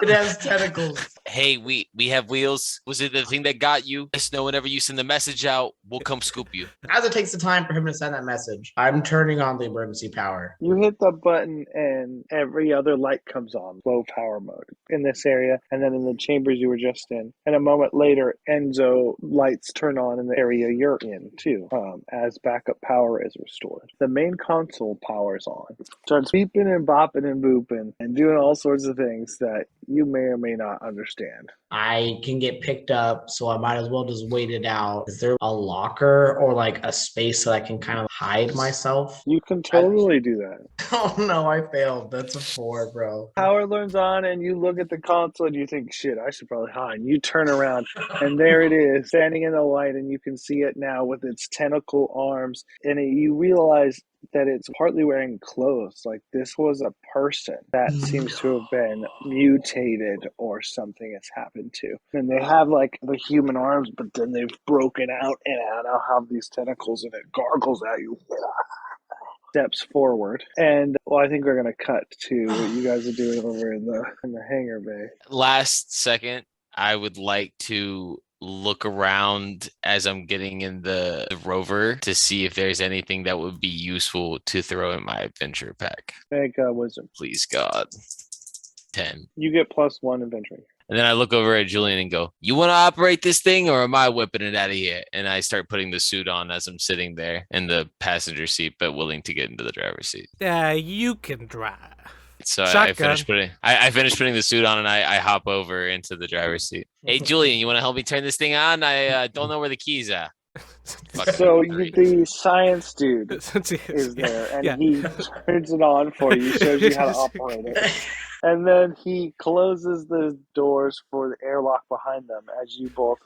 It has tentacles. Hey, we have wheels. Was it the thing that got you? Let us know whenever you send the message out. We'll come scoop you. As it takes the time for him to send that message, I'm turning on the emergency power. You hit the button and every other light comes on, low power mode in this area, and then in the chambers you were just in. And a moment later, Enzo lights turn on in the area you're in too, as backup power is restored. The main console powers on, starts beeping and bopping and booping and doing all sorts of things that you may or may not understand. I can get picked up, so I might as well just wait it out. Is there a locker or like a space that I can kind of hide myself? You can totally do that. Oh no, I failed. That's a 4, bro. Power learns on, and you look at the console and you think, shit, I should probably hide. And you turn around, and there it is, standing in the light, and you can see it now with its tentacle arms. And you realize that it's partly wearing clothes. Like this was a person that seems to have been mutated or something has happened to. And they have like the human arms, but then they've broken out and now have these tentacles and it gargles at you. Steps forward, and well, I think we're gonna cut to what you guys are doing over in the hangar bay. Last second, I would like to look around as I'm getting in the rover to see if there's anything that would be useful to throw in my adventure pack. Make a wisdom. Please, God. 10. You get +1 adventuring. And then I look over at Julian and go, you want to operate this thing or am I whipping it out of here? And I start putting the suit on as I'm sitting there in the passenger seat, but willing to get into the driver's seat. Yeah, you can drive. So I finished putting the suit on and I hop over into the driver's seat. Hey, Julian, you want to help me turn this thing on? I don't know where the keys are. So the science dude is there, and he turns it on for you, shows you how to operate it. And then he closes the doors for the airlock behind them as you both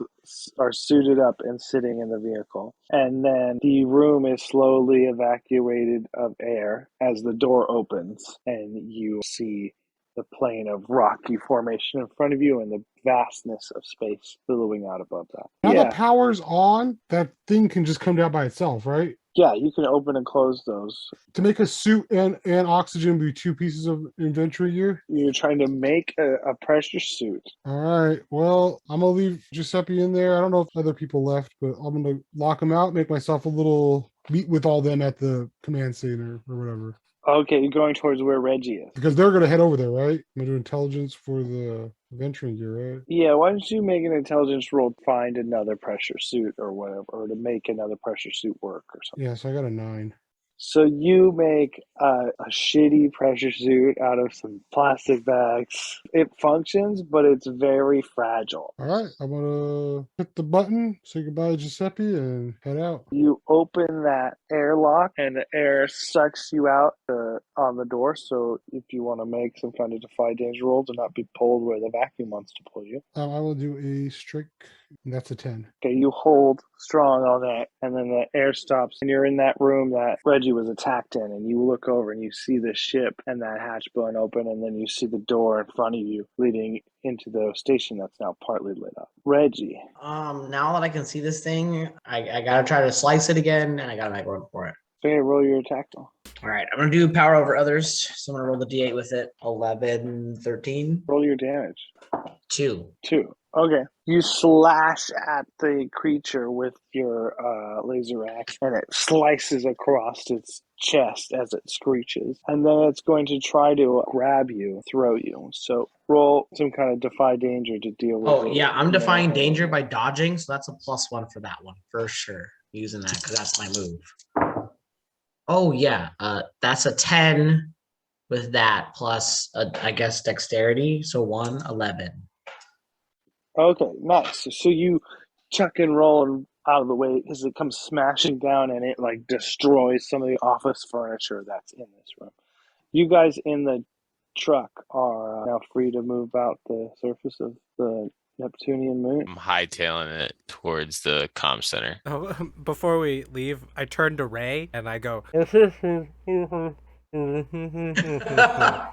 are suited up and sitting in the vehicle. And then the room is slowly evacuated of air as the door opens and you see the plane of rocky formation in front of you and the vastness of space billowing out above that. Now the power's on, that thing can just come down by itself, right? Yeah, you can open and close those. To make a suit and oxygen be 2 pieces of inventory gear? You're trying to make a pressure suit. All right. Well, I'm going to leave Giuseppe in there. I don't know if other people left, but I'm going to lock them out, make myself a little meet with all them at the command center or whatever. Okay, you're going towards where Reggie is. Because they're going to head over there, right? I'm going to do intelligence for the venturing gear, right? Yeah, why don't you make an intelligence roll to find another pressure suit or whatever, or to make another pressure suit work or something. Yeah, so I got a 9. So you make a shitty pressure suit out of some plastic bags. It functions, but it's very fragile. All right, I'm going to hit the button, say goodbye to Giuseppe, and head out. You open that airlock, and the air sucks you out on the door. So if you want to make some kind of defy danger roll to not be pulled where the vacuum wants to pull you. I will do a strike, and that's a 10. Okay, you hold strong on that, and then the air stops, and you're in that room that Reggie was attacked in, and you look over and you see the ship and that hatch blown open, and then you see the door in front of you leading into the station that's now partly lit up. Reggie. Now that I can see this thing, I gotta try to slice it again, and I gotta make room for it. Okay, roll your attack roll. All right, I'm gonna do power over others. So I'm gonna roll the d8 with it. 11, 13. Roll your damage. 2. 2. Okay. You slash at the creature with your laser axe, and it slices across its chest as it screeches. And then it's going to try to grab you, throw you. So roll some kind of defy danger to deal with it. Oh, yeah, I'm defying danger by dodging, so that's a +1 for that one, for sure. Using that, because that's my move. Oh, yeah, that's a 10 with that, plus, I guess, dexterity, so 1, 11. Okay, nice. So you chuck and roll out of the way because it comes smashing down and it like destroys some of the office furniture that's in this room. You guys in the truck are now free to move about the surface of the Neptunian moon. I'm hightailing it towards the comm center. Oh, before we leave, I turn to Ray and I go, and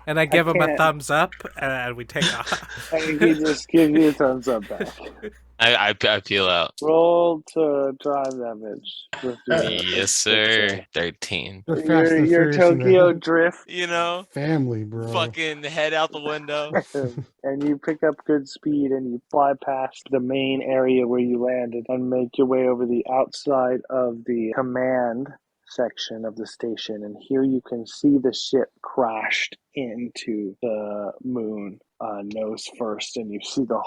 I give him a thumbs up, and we take off. And he just gives you a thumbs up back. I peel out. Roll to drive damage with your Yes, sir. 13. They're fast and your furious in Tokyo the drift. You know, family, bro. fucking head out the window. And you pick up good speed and you fly past the main area where you landed and make your way over the outside of the command section of the station. And here you can see the ship crashed into the moon nose first, and you see the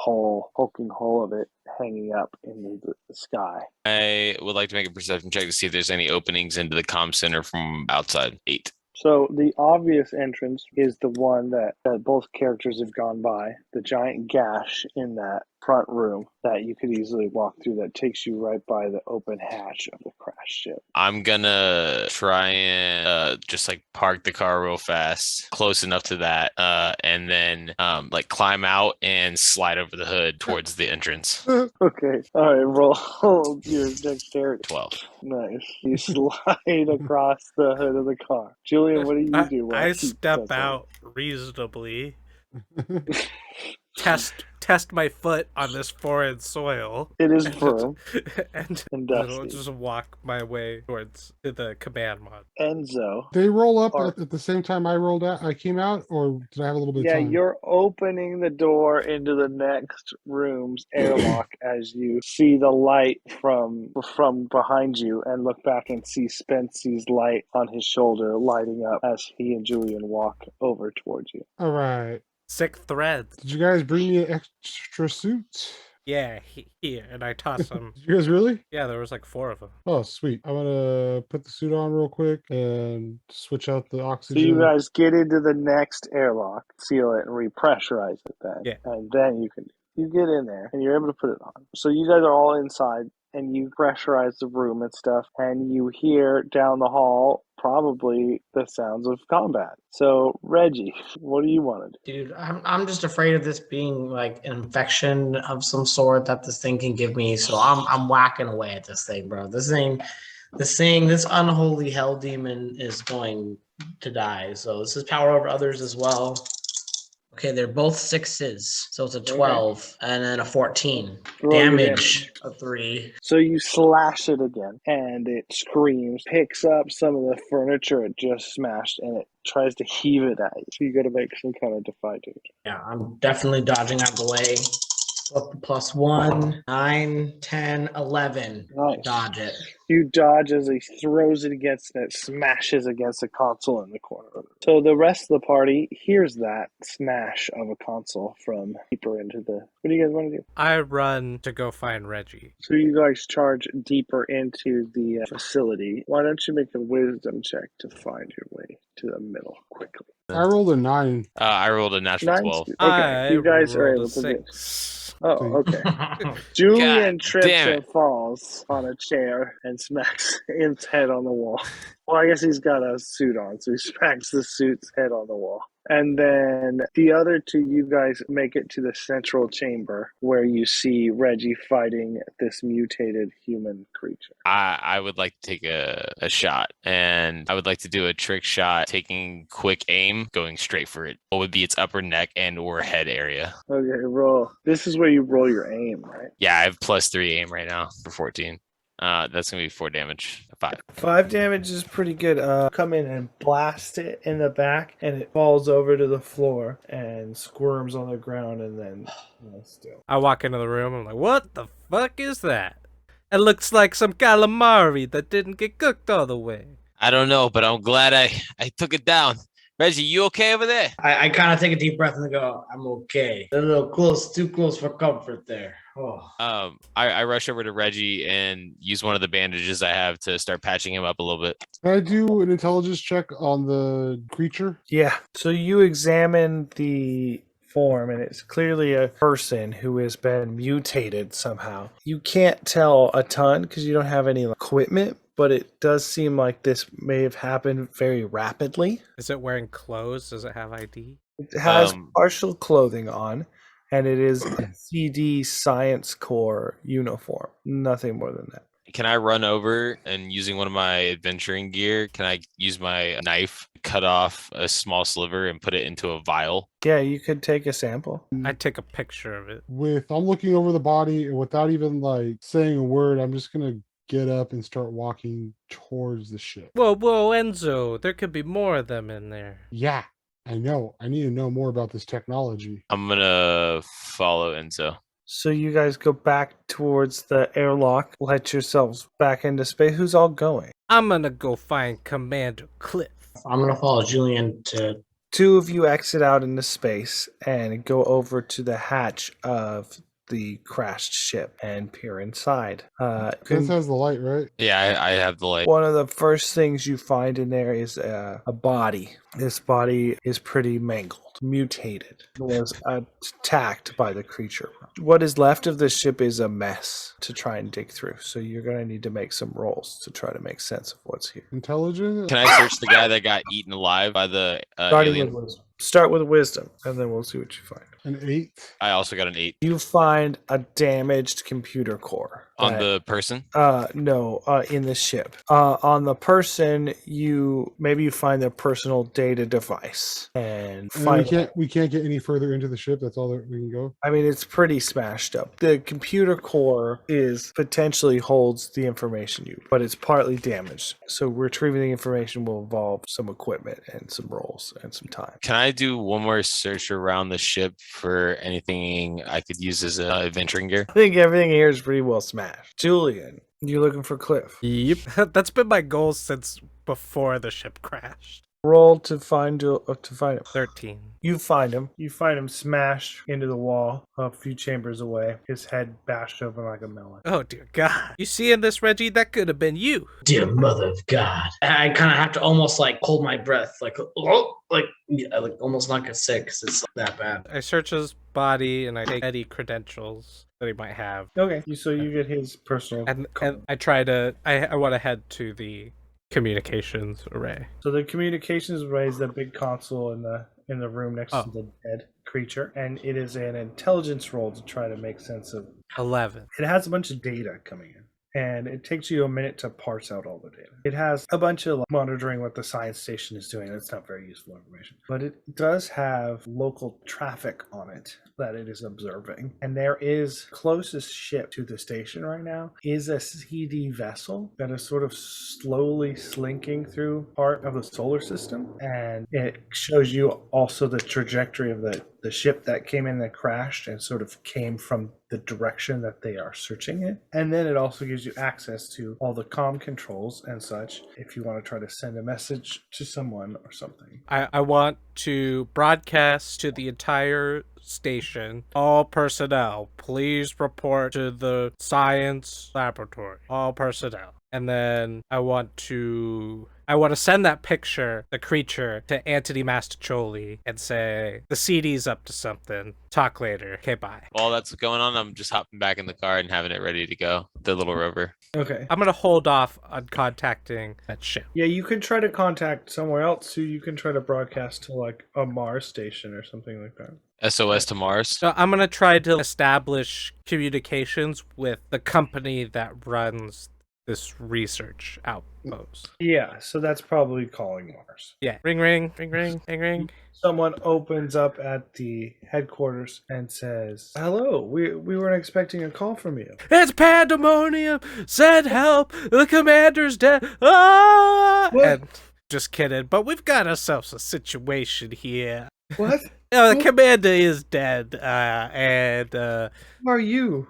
hulking hole of it hanging up in the sky. I would like to make a perception check to see if there's any openings into the comm center from outside. 8. So the obvious entrance is the one that both characters have gone by, the giant gash in that front room that you could easily walk through that takes you right by the open hatch of the crash ship. I'm gonna try and just like park the car real fast, close enough to that, and then like climb out and slide over the hood towards the entrance. Okay, all right, roll your dexterity. 12. Nice. You slide across the hood of the car. Julian, what do you do? while I he step does out reasonably. Test my foot on this foreign soil. It is firm and and I'll dusty. just walk my way towards the command mod. Enzo. They roll up Or- at the same time I came out, or did I have a little bit of Yeah, time? you're opening the door into the next room's airlock as you see the light from behind you and look back and see Spency's light on his shoulder lighting up as he and Julian walk over towards you. All right. Sick threads. Did you guys bring me an extra suit? Yeah, here, and I toss them. Did you guys really? Yeah, there was like 4 of them. Oh, sweet. I'm gonna put the suit on real quick and switch out the So oxygen. you guys get into the next airlock, seal it, and repressurize it then. Yeah. And then you get in there and you're able to put it on. So you guys are all inside and you pressurize the room and stuff, and you hear down the hall probably the sounds of combat. So Reggie, what do you want to do? Dude, I'm just afraid of this being like an infection of some sort that this thing can give me. So I'm whacking away at this thing, bro. This unholy hell demon is going to die. So this is power over others as well. Okay, they're both 6s, so it's a 12 and then a 14. Roll your Damage a 3. So you slash it again, and it screams, picks up some of the furniture it just smashed, and it tries to heave it at you. So you got to make some kind of defy damage. Yeah, I'm definitely dodging out of the way. Plus 1, 9, 10, 11. Nice. Dodge it. You dodge as he throws it against and it smashes against a console in the corner. So the rest of the party hears that smash of a console from deeper into the... What do you guys want to do? I run to go find Reggie. So you guys charge deeper into the facility. Why don't you make a wisdom check to find your way to the middle quickly? I rolled a 9. I rolled a natural 12. Okay, I you guys are rolled able a to do. 6. Oh, okay. Julian God trips damn and it. falls on a chair and smacks his head on the wall. Well, I guess he's got a suit on, so he smacks the suit's head on the wall. And then the other two, you guys make it to the central chamber where you see Reggie fighting this mutated human creature. I would like to take a shot, and I would like to do a trick shot, taking quick aim, going straight for it. What would be its upper neck and or head area? Okay, roll. This is where you roll your aim, right? Yeah, I have +3 aim right now for 14. That's gonna be 4 damage. 5. 5 damage is pretty good. Come in and blast it in the back, and it falls over to the floor and squirms on the ground, and then still. I walk into the room. I'm like, what the fuck is that? It looks like some calamari that didn't get cooked all the way. I don't know, but I'm glad I took it down. Reggie, you okay over there? I kind of take a deep breath and go, I'm okay. A little close, too close for comfort there. Oh. I rush over to Reggie and use one of the bandages I have to start patching him up a little bit. Can I do an intelligence check on the creature? Yeah. So you examine the form, and it's clearly a person who has been mutated somehow. You can't tell a ton because you don't have any equipment, but it does seem like this may have happened very rapidly. Is it wearing clothes? Does it have ID? It has partial clothing on, and it is a CD Science Corps uniform. Nothing more than that. Can I run over and using one of my adventuring gear, can I use my knife, cut off a small sliver and put it into a vial? Yeah, you could take a sample. I'd take a picture of it. I'm looking over the body and without even like saying a word, I'm just gonna get up and start walking towards the ship. Whoa, Enzo, there could be more of them in there. Yeah, I know. I need to know more about this technology. I'm gonna follow Enzo. So you guys go back towards the airlock, let yourselves back into space. Who's all going? I'm gonna go find Commander Cliff. I'm gonna follow Julian to. Two of you exit out into space and go over to the hatch of the crashed ship and peer inside. This has the light, right? Yeah, I have the light. One of the first things you find in there is a body. This body is pretty mangled, mutated. It was attacked by the creature. What is left of the ship is a mess to try and dig through. So you're going to need to make some rolls to try to make sense of what's here. Intelligent? Can I search the guy that got eaten alive by the alien? Start with wisdom, and then we'll see what you find. An 8. I also got an 8. You find a damaged computer core. On the person? No, in the ship. On the person, you find their personal data device and we can't get any further into the ship. That's all that we can go. I mean, it's pretty smashed up. The computer core potentially holds the information but it's partly damaged. So retrieving the information will involve some equipment and some rolls and some time. Can I do one more search around the ship for anything I could use as adventuring gear? I think everything here is pretty well smashed. Julian, you looking for Cliff? Yep. That's been my goal since before the ship crashed. Roll to find him. 13. You find him. You find him smashed into the wall a few chambers away. His head bashed open like a melon. Oh, dear God. You seeing this, Reggie? That could have been you. Dear mother of God. I kind of have to almost like hold my breath, like almost not get sick because it's that bad. I search his body and I take any credentials that he might have. Okay. So you get his personal. And I want to head to the communications array. So the communications array is the big console in the room next to the dead creature, and it is an intelligence roll to try to make sense of 11. It has a bunch of data coming in, and it takes you a minute to parse out all the data. It has a bunch of monitoring what the science station is doing. That's not very useful information, but it does have local traffic on it that it is observing. And there is closest ship to the station right now is a CD vessel that is sort of slowly slinking through part of the solar system. And it shows you also the trajectory of the ship that came in that crashed and sort of came from the direction that they are searching it. And then it also gives you access to all the comm controls and such if you want to try to send a message to someone or something. I want to broadcast to the entire station. All personnel, please report to the science laboratory. All personnel. And then I want to send that picture, the creature, to Anthony Mastacholi and say, the CD's up to something. Talk later. Okay, bye. While that's going on, I'm just hopping back in the car and having it ready to go. The little rover. Okay. I'm going to hold off on contacting that ship. Yeah, you can try to contact somewhere else, so you can try to broadcast to like a Mars station or something like that. SOS to Mars. So I'm going to try to establish communications with the company that runs this research outpost. Yeah, so that's probably calling Mars. Yeah. Ring, ring, ring, ring, ring, ring. Someone opens up at the headquarters and says, "Hello, we weren't expecting a call from you." It's pandemonium! Send help! The commander's dead! Ah! And just kidding, but we've got ourselves a situation here. What? The commander is dead, and Who are you?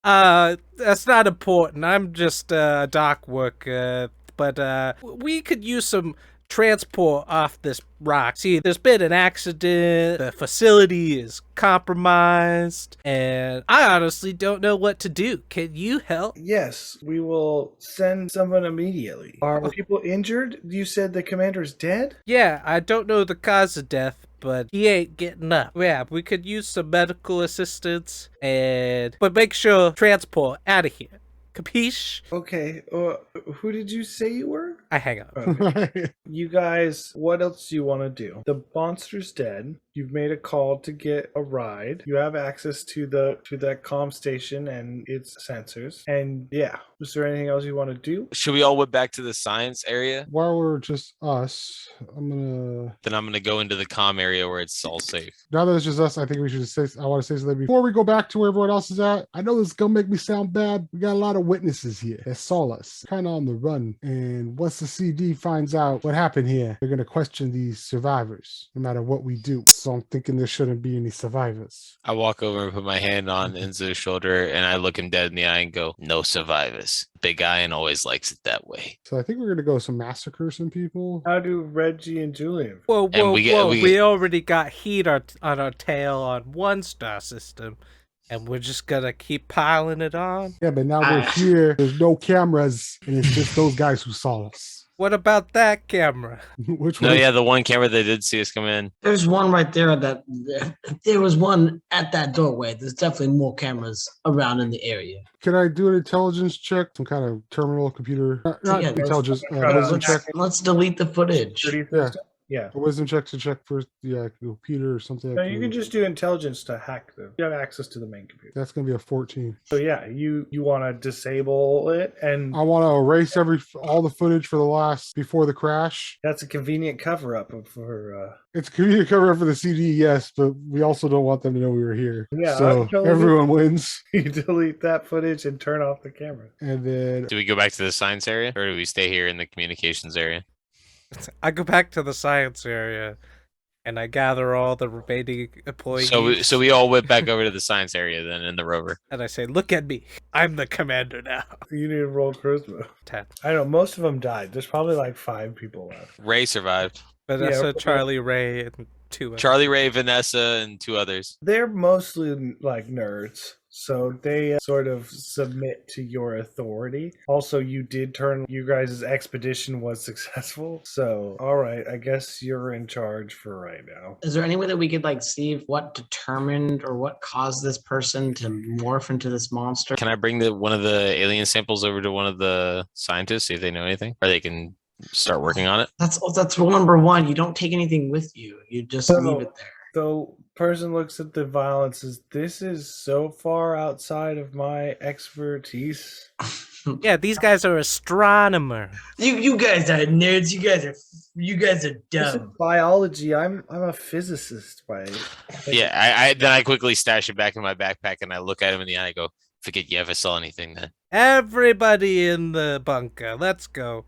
that's not important. I'm just a dock worker, but we could use some transport off this rock. See, there's been an accident, the facility is compromised, and I honestly don't know what to do. Can you help? Yes, we will send someone immediately. Are people injured? You said the commander's dead? Yeah, I don't know the cause of death, but he ain't getting up. Yeah, we could use some medical assistance, but make sure transport out of here. Capiche? Okay, who did you say you were? I hang up. Okay. You guys, what else do you want to do? The monster's dead. You've made a call to get a ride. You have access to that comm station and its sensors. And yeah, is there anything else you want to do? Should we all whip back to the science area? While we're just us, Then I'm gonna go into the comm area where it's all safe. now that it's just us, I think we should say, I want to say something before we go back to where everyone else is at. I know this is going to make me sound bad. We got a lot of witnesses here that saw us kind of on the run. And once the CD finds out what happened here, they're going to question these survivors no matter what we do. So I'm thinking there shouldn't be any survivors. I walk over and put my hand on Enzo's shoulder and I look him dead in the eye and go, "No survivors." Big guy and always likes it that way. So I think we're going to go some massacre some people. How do Reggie and Julian? Whoa, And whoa, we get- whoa. we We get- already got heat on our tail on one star system, and we're just gonna keep piling it on? Yeah, but now we're here. There's no cameras, and it's just those guys who saw us. What about that camera? Which No, one? yeah, the one camera that did see us come in. There's one right there that there was one at that doorway. There's definitely more cameras around in the area. Can I do an intelligence check? Some kind of terminal computer? Not Yeah, intelligence, let's- wisdom check. Let's delete the footage. Yeah. A wisdom check to check for computer or something. No, you can just do intelligence to hack them. You have access to the main computer. That's gonna be a 14. So yeah, you want to disable it, and I want to erase all the footage for the last before the crash. that's a convenient cover up for. It's a community cover up for the CD, yes, but we also don't want them to know we were here. Yeah, so I'm totally- everyone wins. You delete that footage and turn off the camera. And then Do we go back to the science area or do we stay here in the communications area? I go back to the science area, and I gather all the remaining employees. So we all whip back over to the science area then in the rover. and I say, "Look at me! I'm the commander now." You need to roll charisma. 10. I don't know. Most of them died. There's probably like 5 people left. Ray survived. Vanessa, Yeah. Charlie, Ray, and 2 others. Charlie, Ray, Vanessa, and 2 others. They're mostly like nerds, so they sort of submit to your authority. Also, you guys' expedition was successful, so all right, I guess you're in charge for right now. Is there any way that we could see what determined or what caused this person to morph into this monster? Can I bring one of the alien samples over to one of the scientists, see if they know anything? Or they can start working on it? That's rule number 1. You don't take anything with you. You just leave it there. The person looks at the violence says, "This is so far outside of my expertise." Yeah, these guys are astronomers. You guys are nerds. You guys are This is dumb. biology. I'm a physicist by Yeah, then I quickly stash it back in my backpack and I look at him in the eye and I go, "Forget you ever saw anything then." Everybody in the bunker. Let's go.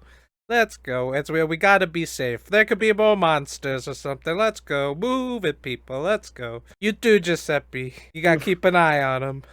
Let's go. We gotta be safe. There could be more monsters or something. Let's go. Move it, people. Let's go. You too, Giuseppe. You gotta keep an eye on them.